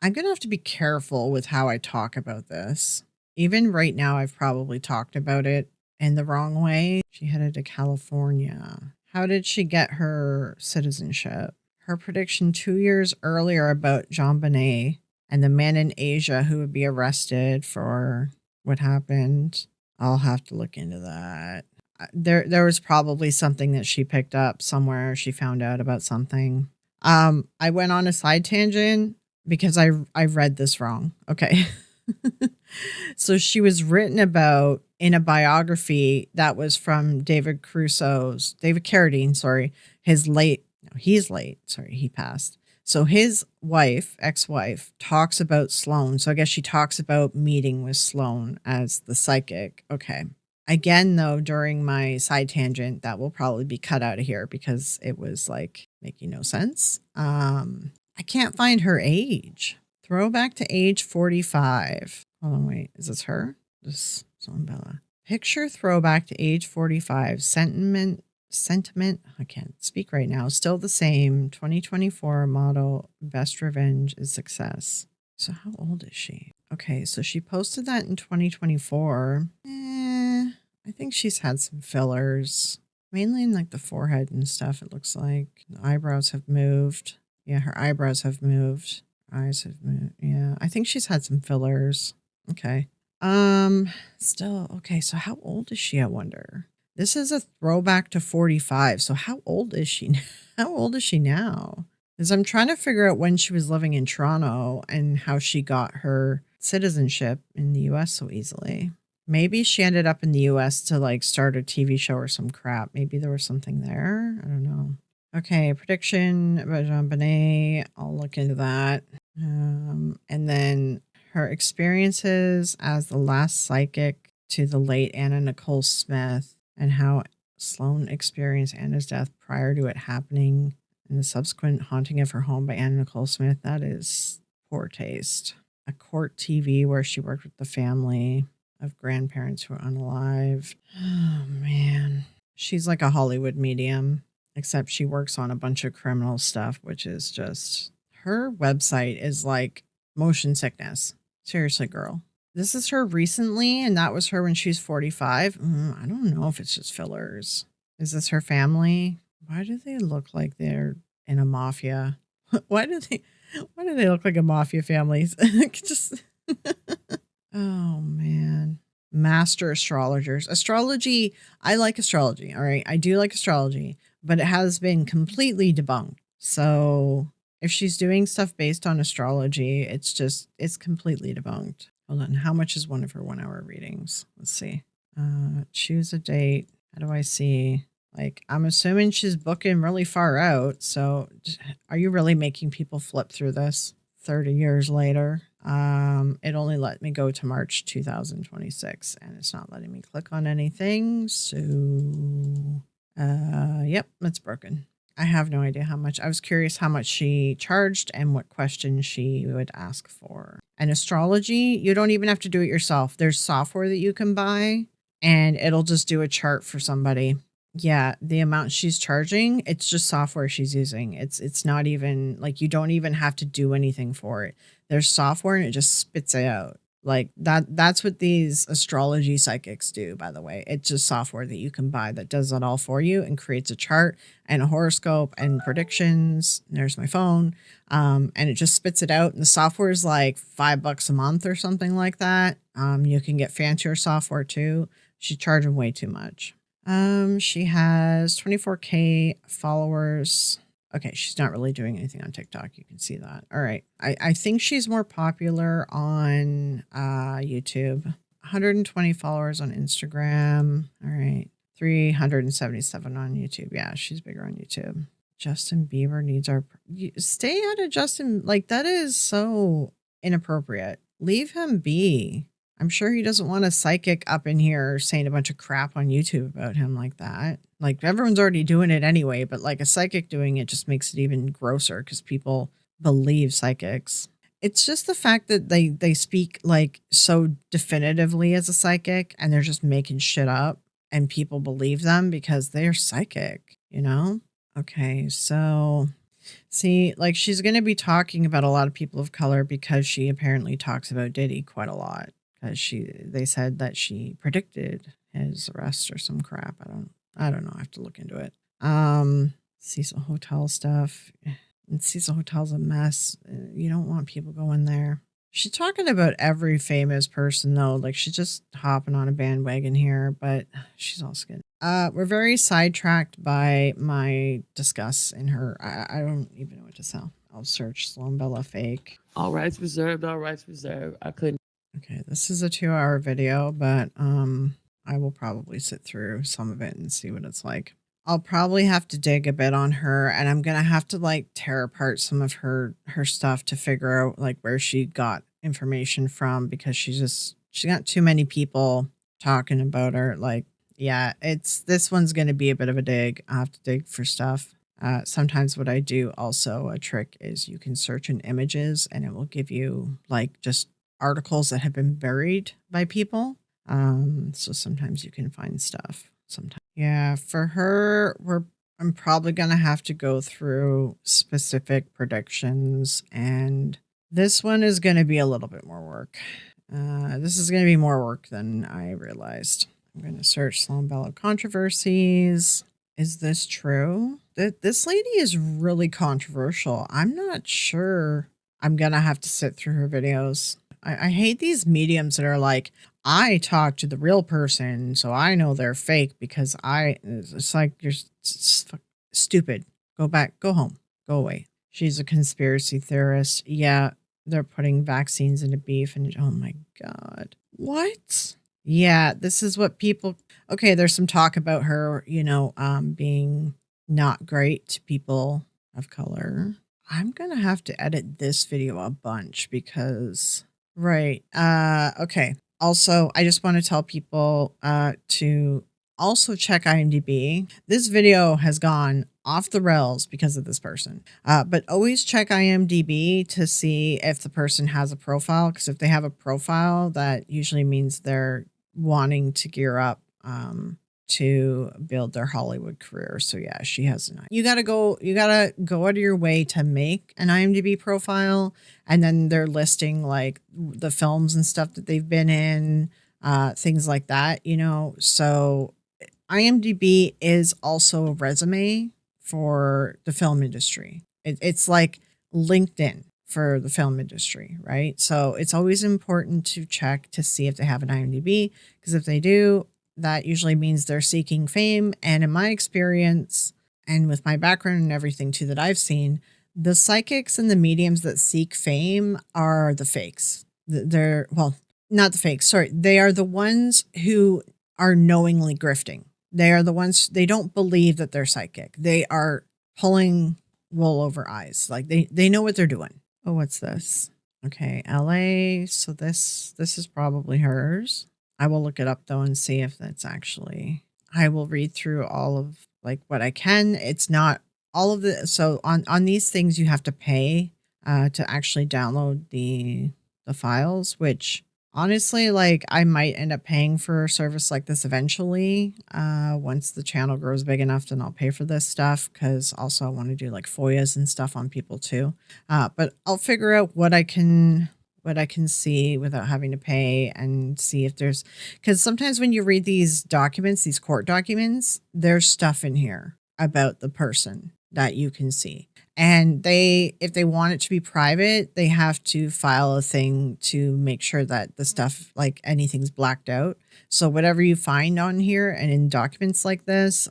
I'm going to have to be careful with how I talk about this. Even right now, I've probably talked about it in the wrong way. She headed to California. How did she get her citizenship? Her prediction 2 years earlier about JonBenet and the man in Asia who would be arrested for what happened. I'll have to look into that. There was probably something that she picked up somewhere. She found out about something. I went on a side tangent because I read this wrong. Okay. So she was written about in a biography that was from David Carradine, sorry. He passed. So his ex-wife, talks about Sloan. So I guess she talks about meeting with Sloan as the psychic. Okay. Again, though, during my side tangent, that will probably be cut out of here because it was like making no sense. I can't find her age. Throwback to age 45. Hold on, wait. Is this her? This Sloan Bella. Picture throwback to age 45. Sentiment. I can't speak right now. Still the same. 2024 motto. Best revenge is success. So how old is she? Okay, so she posted that in 2024. I think she's had some fillers. Mainly in like the forehead and stuff, it looks like. The eyebrows have moved. Yeah, her eyebrows have moved. Eyes have moved. Yeah, I think she's had some fillers. Okay. Still, okay, so how old is she, I wonder? This is a throwback to 45. So how old is she? How old is she now? Because I'm trying to figure out when she was living in Toronto and how she got her citizenship in the US so easily. Maybe she ended up in the US to like start a TV show or some crap. Maybe there was something there. I don't know. Okay, prediction, Rajan Benet. I'll look into that. And then her experiences as the last psychic to the late Anna Nicole Smith and how Sloan experienced Anna's death prior to it happening and the subsequent haunting of her home by Anna Nicole Smith. That is poor taste. A court TV where she worked with the family of grandparents who are unalive. Oh, man. She's like a Hollywood medium, except she works on a bunch of criminal stuff, which is just... Her website is like motion sickness. Seriously, girl. This is her recently, and that was her when she's 45. I don't know if it's just fillers. Is this her family? Why do they look like they're in a mafia? Why do they look like a mafia family? Just oh man. Master astrologers. Astrology, I like astrology, all right? I do like astrology, but it has been completely debunked. So if she's doing stuff based on astrology, it's completely debunked. Hold on. How much is one of her 1 hour readings? Let's see. Choose a date. How do I see? Like, I'm assuming she's booking really far out. So are you really making people flip through this 30 years later? It only let me go to March 2026 and it's not letting me click on anything. So, yep, it's broken. I have no idea how much. I was curious how much she charged and what questions she would ask for. And astrology, you don't even have to do it yourself. There's software that you can buy and it'll just do a chart for somebody. Yeah, the amount she's charging, it's just software she's using. It's not even like you don't even have to do anything for it. There's software and it just spits it out. Like that's what these astrology psychics do, by the way. It's just software that you can buy that does it all for you and creates a chart and a horoscope and predictions. There's my phone. And it just spits it out. And the software is like $5 a month or something like that. You can get fancier software too. She's charging way too much. She has 24K followers. Okay, she's not really doing anything on TikTok. You can see that. All right. I think she's more popular on YouTube. 120 followers on Instagram. All right. 377 on YouTube. Yeah, she's bigger on YouTube. Justin Bieber needs our... Stay out of Justin. Like, that is so inappropriate. Leave him be. I'm sure he doesn't want a psychic up in here saying a bunch of crap on YouTube about him like that. Like, everyone's already doing it anyway, but like a psychic doing it just makes it even grosser because people believe psychics. It's just the fact that they speak like so definitively as a psychic and they're just making shit up and people believe them because they're psychic, you know? Okay, so see, like she's going to be talking about a lot of people of color because she apparently talks about Diddy quite a lot. Because they said that she predicted his arrest or some crap. I don't know. I have to look into it. Cecil Hotel stuff. And Cecil Hotel's a mess. You don't want people going there. She's talking about every famous person though. Like she's just hopping on a bandwagon here, but she's all skin. We're very sidetracked by my discuss in her. I don't even know what to say. I'll search Sloan Bella fake. All rights reserved. All rights reserved. I couldn't. Okay, this is a 2-hour video, but I will probably sit through some of it and see what it's like. I'll probably have to dig a bit on her, and I'm gonna have to like tear apart some of her stuff to figure out like where she got information from because she got too many people talking about her. Like, yeah, this one's gonna be a bit of a dig. I'll have to dig for stuff. Sometimes what I do also, a trick is you can search in images and it will give you like just articles that have been buried by people. So sometimes you can find stuff. Sometimes. Yeah, for her, I'm probably going to have to go through specific predictions. And this one is going to be a little bit more work. This is going to be more work than I realized. I'm going to search Sloan Bella controversies. Is this true? This lady is really controversial. I'm not sure I'm going to have to sit through her videos. I hate these mediums that are like, I talk to the real person, so I know they're fake because it's like, you're stupid. Go back, go home, go away. She's a conspiracy theorist. Yeah, they're putting vaccines into beef and oh my God. What? Yeah, this is what people, okay, there's some talk about her, being not great to people of color. I'm going to have to edit this video a bunch because, right. Okay. Also, I just want to tell people to also check IMDb. This video has gone off the rails because of this person. But always check IMDb to see if the person has a profile, because if they have a profile, that usually means they're wanting to gear up to build their Hollywood career. So yeah, she has an. You gotta go out of your way to make an IMDb profile, and then they're listing like the films and stuff that they've been in, things like that, you know. So IMDb is also a resume for the film industry. It's like LinkedIn for the film industry, right? So it's always important to check to see if they have an IMDb, because if they do, that usually means they're seeking fame. And in my experience, and with my background and everything too that I've seen, the psychics and the mediums that seek fame are the fakes. They're, well, not the fakes, sorry. They are the ones who are knowingly grifting. They are the ones, they don't believe that they're psychic. They are pulling wool over eyes. Like they know what they're doing. Oh, what's this? Okay, LA. So this is probably hers. I will look it up though and see if that's actually, I will read through all of like what I can. It's not all of the, so on these things you have to pay to actually download the files, which honestly, like I might end up paying for a service like this eventually. Once the channel grows big enough, then I'll pay for this stuff, because also I want to do like FOIAs and stuff on people too. But I'll figure out what I can see without having to pay, and see if there's, because sometimes when you read these documents, these court documents, there's stuff in here about the person that you can see. And if they want it to be private, they have to file a thing to make sure that the stuff, like anything's blacked out. So whatever you find on here and in documents like this,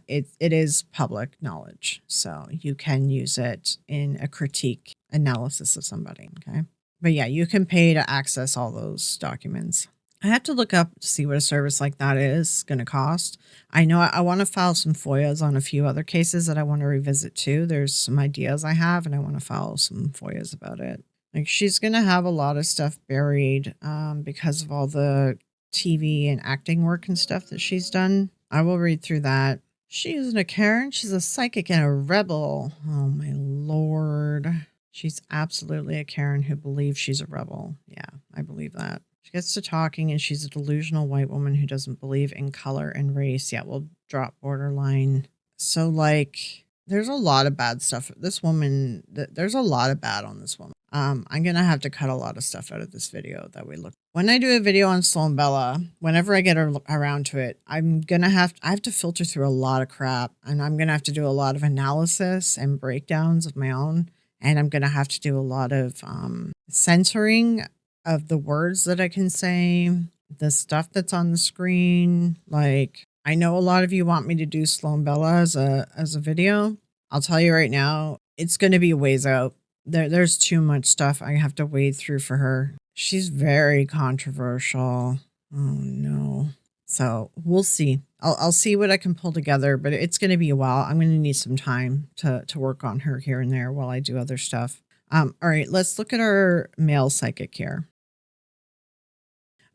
it is public knowledge. So you can use it in a critique analysis of somebody. Okay. But yeah, you can pay to access all those documents. I have to look up to see what a service like that is going to cost. I know I want to file some FOIAs on a few other cases that I want to revisit too. There's some ideas I have, and I want to file some FOIAs about it. Like, she's going to have a lot of stuff buried because of all the TV and acting work and stuff that she's done. I will read through that. She isn't a Karen. She's a psychic and a rebel. Oh, my Lord. She's absolutely a Karen who believes she's a rebel. Yeah, I believe that. She gets to talking, and she's a delusional white woman who doesn't believe in color and race. Yeah, we'll drop borderline. So, like, there's a lot of bad stuff. This woman, there's a lot of bad on this woman. I'm going to have to cut a lot of stuff out of this video that we look. When I do a video on Sloan Bella, whenever I get around to it, I have to filter through a lot of crap, and I'm going to have to do a lot of analysis and breakdowns of my own. And I'm going to have to do a lot of censoring of the words that I can say, the stuff that's on the screen. Like, I know a lot of you want me to do Sloan Bella as a video. I'll tell you right now, it's going to be a ways out. There's too much stuff I have to wade through for her. She's very controversial. Oh no. So we'll see. I'll see what I can pull together, but it's going to be a while. I'm going to need some time to work on her here and there while I do other stuff. All right, let's look at our male psychic here.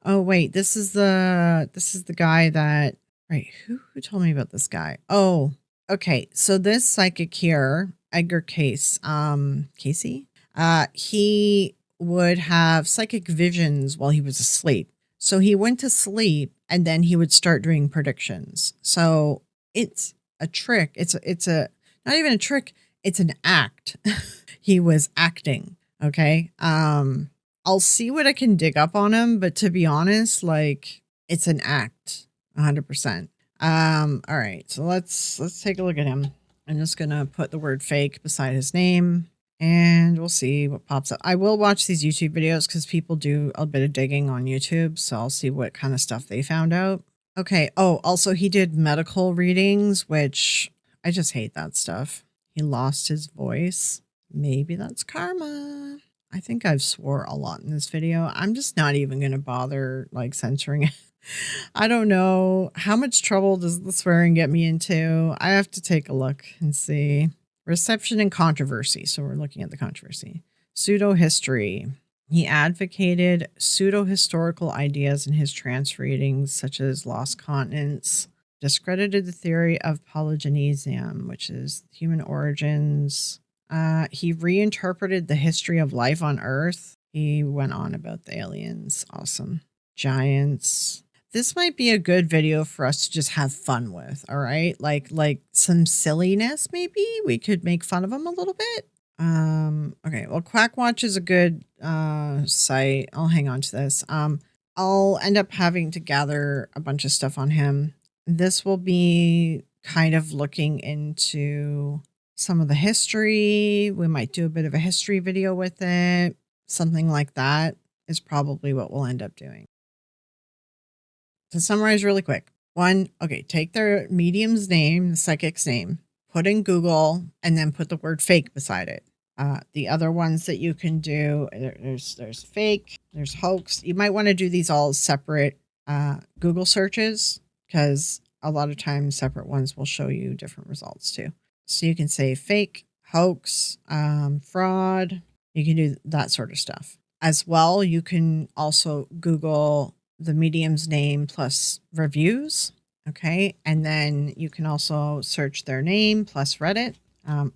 Oh wait, this is the guy that, right? Who told me about this guy? Oh, okay. So this psychic here, Edgar Cayce, Cayce, he would have psychic visions while he was asleep. So he went to sleep, and then he would start doing predictions. So it's a trick. It's not even a trick. It's an act. He was acting. Okay. I'll see what I can dig up on him, but to be honest, like, it's an act 100%. All right. So let's take a look at him. I'm just going to put the word fake beside his name, and we'll see what pops up. I will watch these YouTube videos because people do a bit of digging on YouTube. So I'll see what kind of stuff they found out. Okay. Oh, also he did medical readings, which I just hate that stuff. He lost his voice. Maybe that's karma. I think I've swore a lot in this video. I'm just not even going to bother like censoring it. I don't know. How much trouble does the swearing get me into? I have to take a look and see. Reception and controversy. So we're looking at the controversy. Pseudo history. He advocated pseudo historical ideas in his trance readings, such as lost continents, discredited the theory of polygenesium, which is human origins. He reinterpreted the history of life on Earth. He went on about the aliens. Awesome. Giants. This might be a good video for us to just have fun with. All right. Like some silliness, maybe we could make fun of him a little bit. Okay. Well, Quackwatch is a good site. I'll hang on to this. I'll end up having to gather a bunch of stuff on him. This will be kind of looking into some of the history. We might do a bit of a history video with it. Something like that is probably what we'll end up doing. To summarize really quick. One, okay, take their medium's name, the psychic's name, put in Google, and then put the word fake beside it. The other ones that you can do, there's fake, there's hoax. You might want to do these all separate Google searches, because a lot of times separate ones will show you different results too. So you can say fake, hoax, fraud. You can do that sort of stuff. As well, you can also Google the medium's name plus reviews. Okay. And then you can also search their name plus Reddit.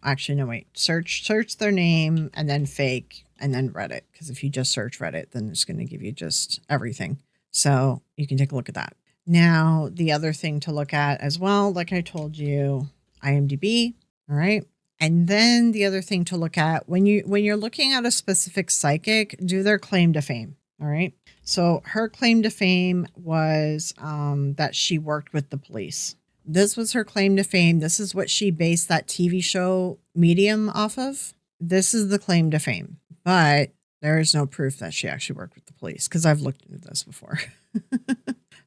Actually, no, wait, search their name and then fake and then Reddit. Because if you just search Reddit, then it's going to give you just everything. So you can take a look at that. Now, the other thing to look at as well, like I told you, IMDb. All right. And then the other thing to look at when you're looking at a specific psychic, do their claim to fame. All right. So her claim to fame was that she worked with the police. This was her claim to fame. This is what she based that TV show Medium off of. This is the claim to fame. But there is no proof that she actually worked with the police, because I've looked into this before.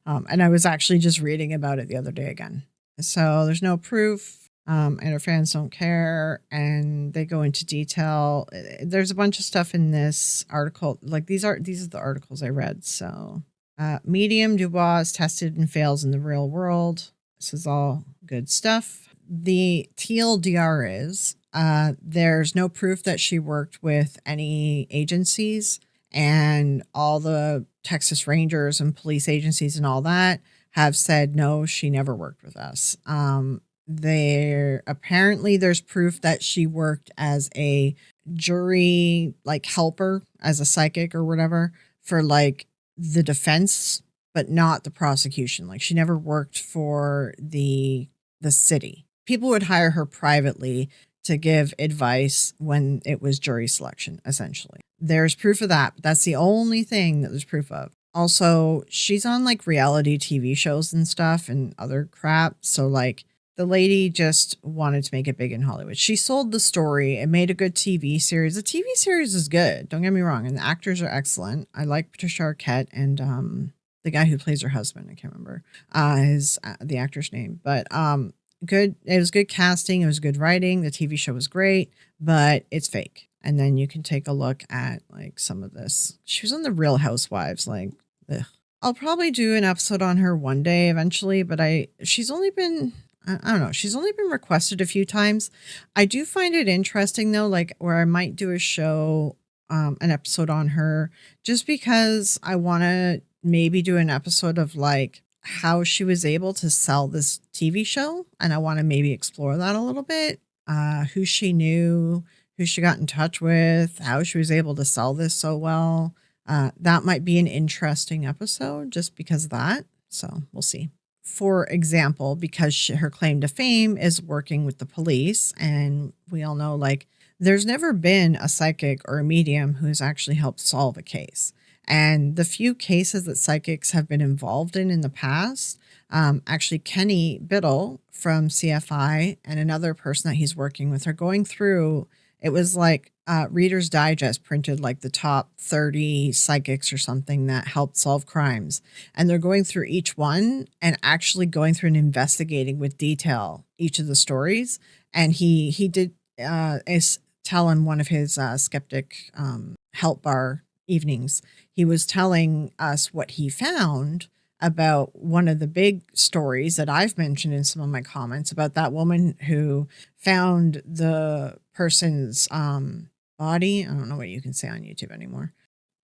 And I was actually just reading about it the other day again. So there's no proof. And her fans don't care, and they go into detail. There's a bunch of stuff in this article. Like these are the articles I read. So medium Dubois tested and fails in the real world. This is all good stuff. The TLDR is there's no proof that she worked with any agencies, and all the Texas Rangers and police agencies and all that have said, no, she never worked with us. There's proof that she worked as a jury like helper, as a psychic or whatever, for like the defense, but not the prosecution. Like she never worked for the city. People would hire her privately to give advice when it was jury selection, essentially. There's proof of that, but that's the only thing that there's proof of. Also, she's on like reality TV shows and stuff and other crap. So like, the lady just wanted to make it big in Hollywood. She sold the story and made a good TV series. The TV series is good. Don't get me wrong. And the actors are excellent. I like Patricia Arquette and the guy who plays her husband. I can't remember the actor's name. But good. It was good casting. It was good writing. The TV show was great, but it's fake. And then you can take a look at like some of this. She was on The Real Housewives. Like, ugh. I'll probably do an episode on her one day eventually, but she's only been... I don't know. She's only been requested a few times. I do find it interesting though, like where I might do a show, an episode on her, just because I want to maybe do an episode of like how she was able to sell this TV show. And I want to maybe explore that a little bit, who she knew, who she got in touch with, how she was able to sell this so well. That might be an interesting episode just because of that. So we'll see. For example, because her claim to fame is working with the police, and we all know like there's never been a psychic or a medium who's actually helped solve a case. And the few cases that psychics have been involved in the past, actually Kenny Biddle from CFI and another person that he's working with are going through, it was like Reader's Digest printed like the top 30 psychics or something that helped solve crimes. And they're going through each one and actually going through and investigating with detail each of the stories. And he did tell in one of his skeptic help bar evenings, he was telling us what he found about one of the big stories that I've mentioned in some of my comments about that woman who found the person's body. I don't know what you can say on YouTube anymore.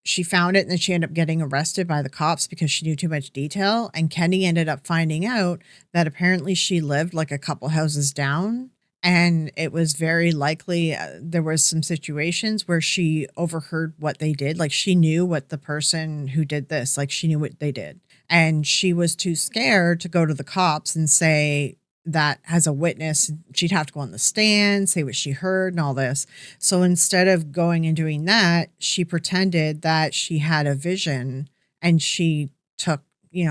She found it and then she ended up getting arrested by the cops because she knew too much detail. And Kenny ended up finding out that apparently she lived like a couple houses down. And it was very likely there was some situations where she overheard what they did. Like she knew what the person who did this, like she knew what they did. And she was too scared to go to the cops and say that as a witness. She'd have to go on the stand, say what she heard and all this. So instead of going and doing that, she pretended that she had a vision and she took,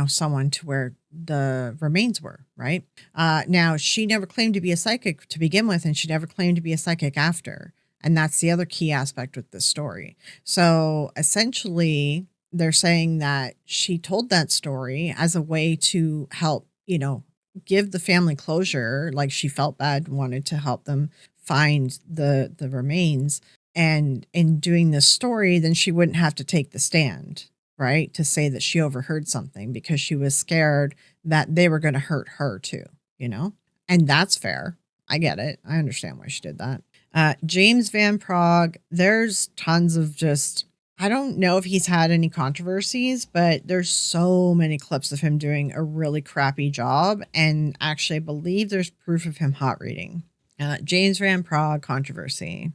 someone to where the remains were, right? Now, she never claimed to be a psychic to begin with, and she never claimed to be a psychic after. And that's the other key aspect with this story. So essentially, they're saying that she told that story as a way to help, give the family closure. Like she felt bad, wanted to help them find the remains. And in doing this story, then she wouldn't have to take the stand, right? To say that she overheard something because she was scared that they were going to hurt her too, And that's fair. I get it. I understand why she did that. James Van Prague, there's tons of just, I don't know if he's had any controversies, but there's so many clips of him doing a really crappy job. And actually, I believe there's proof of him hot reading. James Van Prague controversy.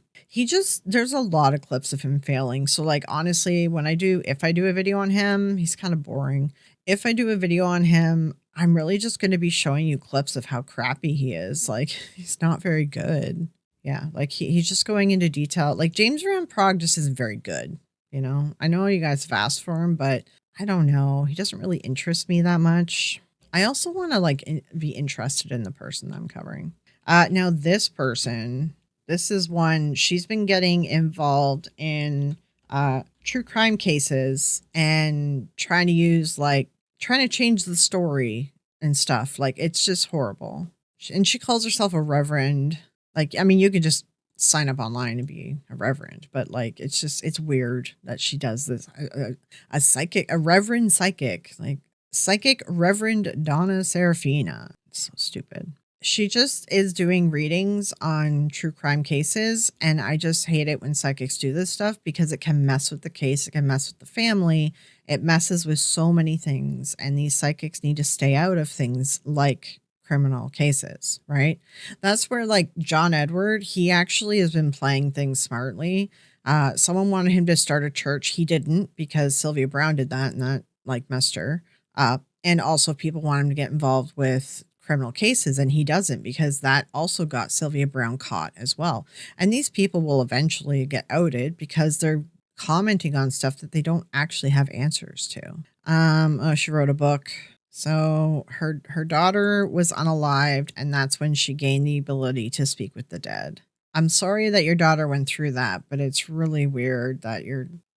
There's a lot of clips of him failing. So like, honestly, if I do a video on him, he's kind of boring. If I do a video on him, I'm really just going to be showing you clips of how crappy he is. Like, he's not very good. Yeah. Like he's just going into detail. Like James Van Prague just isn't very good. I know you guys have asked for him, but I don't know. He doesn't really interest me that much. I also want to be interested in the person that I'm covering. Now this person, this is one, she's been getting involved in true crime cases and trying to change the story and stuff. Like, it's just horrible. And she calls herself a reverend. You could just sign up online and be a reverend, but it's weird that she does this. A reverend psychic, like psychic Reverend Donna Serafina. It's so stupid. She just is doing readings on true crime cases, and I just hate it when psychics do this stuff because it can mess with the case, it can mess with the family, it messes with so many things, and these psychics need to stay out of things like criminal cases, right? That's where John Edward, he actually has been playing things smartly. Someone wanted him to start a church. He didn't, because Sylvia Browne did that, and that messed her up. And also people want him to get involved with criminal cases, and he doesn't, because that also got Sylvia Browne caught as well. And these people will eventually get outed because they're commenting on stuff that they don't actually have answers to. She wrote a book. So her daughter was unalived, and that's when she gained the ability to speak with the dead. I'm sorry that your daughter went through that, but it's really weird that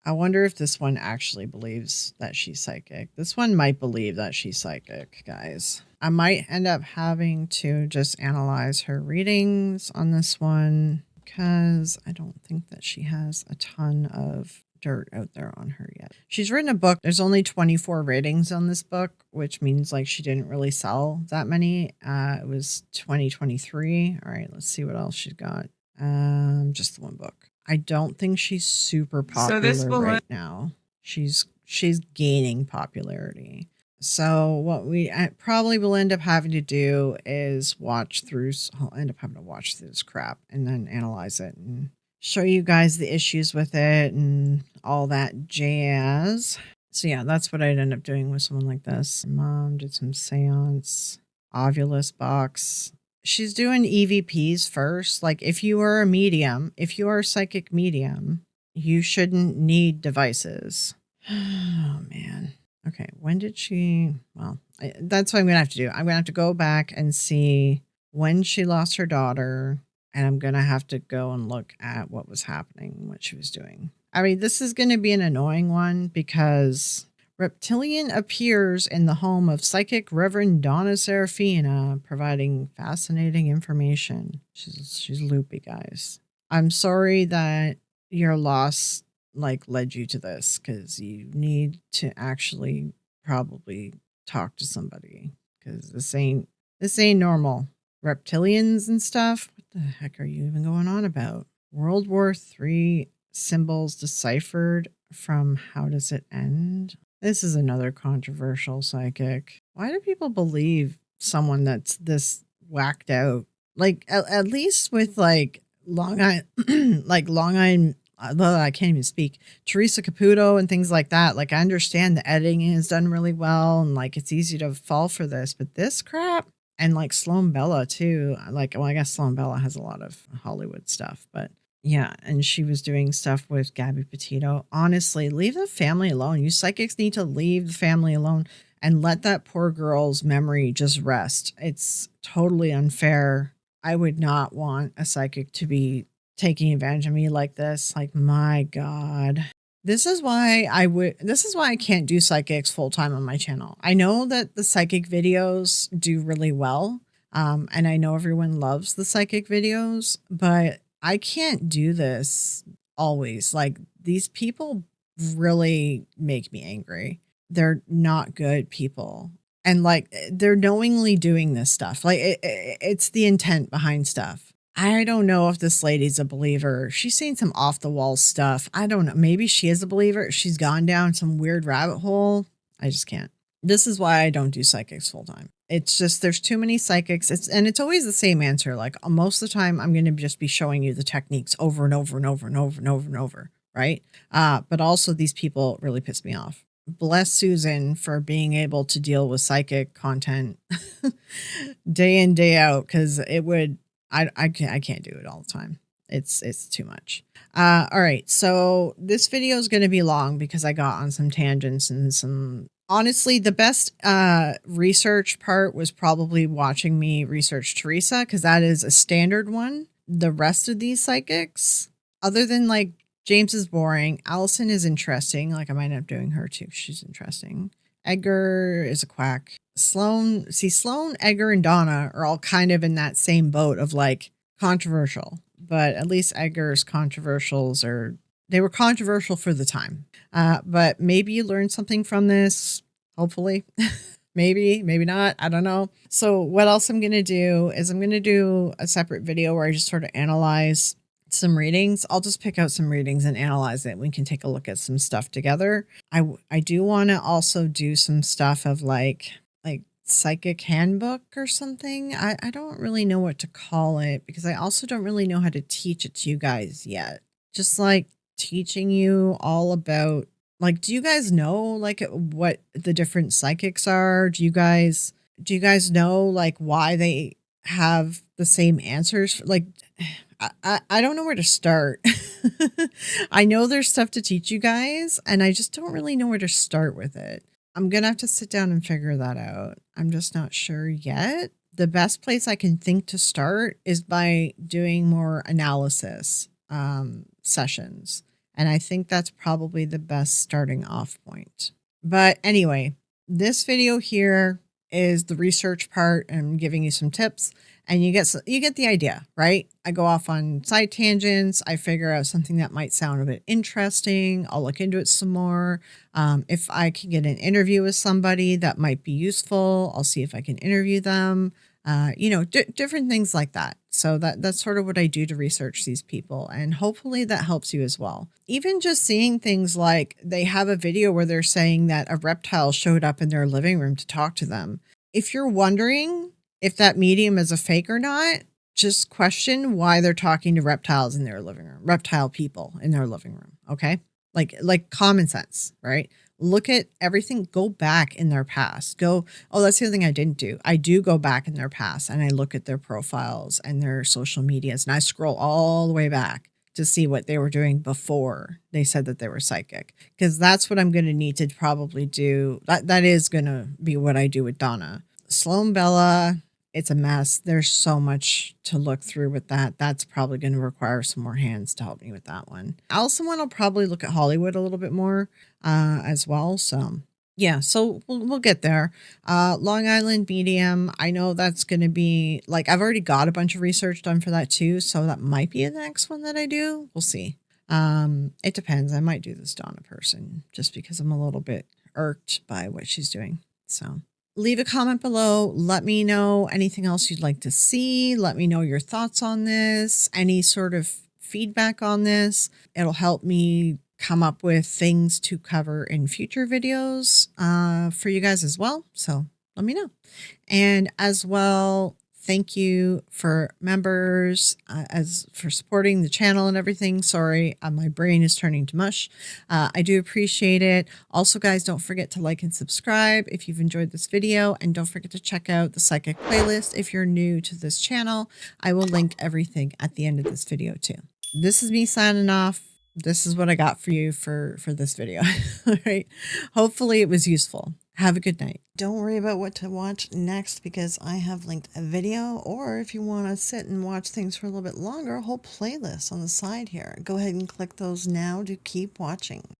I wonder if this one actually believes that she's psychic. This one might believe that she's psychic, guys. I might end up having to just analyze her readings on this one because I don't think that she has a ton of dirt out there on her yet. She's written a book. There's only 24 ratings on this book, which means she didn't really sell that many. It was 2023. All right, let's see what else she's got. Just the one book. I don't think she's super popular right now. She's gaining popularity. So what we probably will end up having to do is I'll end up having to watch through this crap and then analyze it and show you guys the issues with it and all that jazz. So yeah, that's what I'd end up doing with someone like this. Mom did some seance, Ovulus box. She's doing EVPs first. Like, if you are a medium, if you are a psychic medium, you shouldn't need devices. Oh man. Okay, when did she? Well, that's what I'm going to have to do. I'm going to have to go back and see when she lost her daughter, and I'm going to have to go and look at what was happening, what she was doing. I mean, this is going to be an annoying one because reptilian appears in the home of psychic Reverend Donna Serafina, providing fascinating information. She's loopy, guys. I'm sorry that your loss led you to this, because you need to actually probably talk to somebody because this ain't normal. Reptilians and stuff. What the heck are you even going on about? World War III symbols deciphered from How Does It End? This is another controversial psychic. Why do people believe someone that's this whacked out? Like at least with like Long Island, like Long Island. I can't even speak. Theresa Caputo and things like that. Like I understand the editing is done really well and like it's easy to fall for this, but this crap and like Sloan Bella too. Like, well, I guess Sloan Bella has a lot of Hollywood stuff, but yeah, and she was doing stuff with Gabby Petito. Honestly, leave the family alone. You psychics need to leave the family alone and let that poor girl's memory just rest. It's totally unfair. I would not want a psychic to be taking advantage of me like this. Like, my God. This is why I can't do psychics full time on my channel. I know that the psychic videos do really well. And I know everyone loves the psychic videos, but I can't do this always. Like these people really make me angry. They're not good people. And like they're knowingly doing this stuff. Like it's the intent behind stuff. I don't know if this lady's a believer. She's seen some off the wall stuff. I don't know. Maybe she is a believer. She's gone down some weird rabbit hole. I just can't. This is why I don't do psychics full time. It's just there's too many psychics. It's always the same answer. Like most of the time, I'm going to just be showing you the techniques over and over and over and over and over and over, right? But also these people really piss me off. Bless Susan for being able to deal with psychic content day in day out because it would. I can't do it all the time. It's too much. All right. So this video is going to be long because I got on some tangents and some, honestly, the best research part was probably watching me research Theresa because that is a standard one. The rest of these psychics, other than like James is boring. Allison is interesting. Like I might end up doing her too. She's interesting. Edgar is a quack. Sloan, Edgar, and Donna are all kind of in that same boat of like controversial, but at least Edgar's controversials they were controversial for the time. But maybe you learned something from this. Hopefully, maybe not. I don't know. So what else I'm going to do is I'm going to do a separate video where I just sort of analyze some readings. I'll just pick out some readings and analyze it. We can take a look at some stuff together. I do want to also do some stuff of like psychic handbook or something. I don't really know what to call it because I also don't really know how to teach it to you guys yet. Just like teaching you all about like, do you guys know like what the different psychics are? Do you guys know like why they have the same answers? Like, I don't know where to start. I know there's stuff to teach you guys, and I just don't really know where to start with it. I'm going to have to sit down and figure that out. I'm just not sure yet. The best place I can think to start is by doing more analysis sessions. And I think that's probably the best starting off point. But anyway, this video here is the research part and I'm giving you some tips. And you get the idea, right? I go off on side tangents. I figure out something that might sound a bit interesting. I'll look into it some more. If I can get an interview with somebody that might be useful, I'll see if I can interview them. Different things like that. So that's sort of what I do to research these people. And hopefully that helps you as well. Even just seeing things like they have a video where they're saying that a reptile showed up in their living room to talk to them. If you're wondering if that medium is a fake or not, just question why they're talking to reptiles in their living room, reptile people in their living room. Okay. Like common sense, right? Look at everything, go back in their past. That's the other thing I didn't do. I do go back in their past and I look at their profiles and their social medias and I scroll all the way back to see what they were doing before they said that they were psychic. Because that's what I'm going to need to probably do. That is going to be what I do with Donna. Sloan Bella, it's a mess. There's so much to look through with that. That's probably going to require some more hands to help me with that one. Allison one, I'll probably look at Hollywood a little bit more as well. So yeah, so we'll get there. Long Island medium, I know that's going to be like, I've already got a bunch of research done for that too. So that might be the next one that I do. We'll see. It depends. I might do this Donna person just because I'm a little bit irked by what she's doing. So leave a comment below. Let me know anything else you'd like to see. Let me know your thoughts on this, any sort of feedback on this. It'll help me come up with things to cover in future videos for you guys as well. So let me know. And as well, thank you for members as for supporting the channel and everything. Sorry, my brain is turning to mush. I do appreciate it. Also, guys, don't forget to like and subscribe if you've enjoyed this video. And don't forget to check out the psychic playlist if you're new to this channel. I will link everything at the end of this video too. This is me signing off. This is what I got for you for this video. All right. Hopefully it was useful. Have a good night. Don't worry about what to watch next because I have linked a video, or if you want to sit and watch things for a little bit longer, a whole playlist on the side here. Go ahead and click those now to keep watching.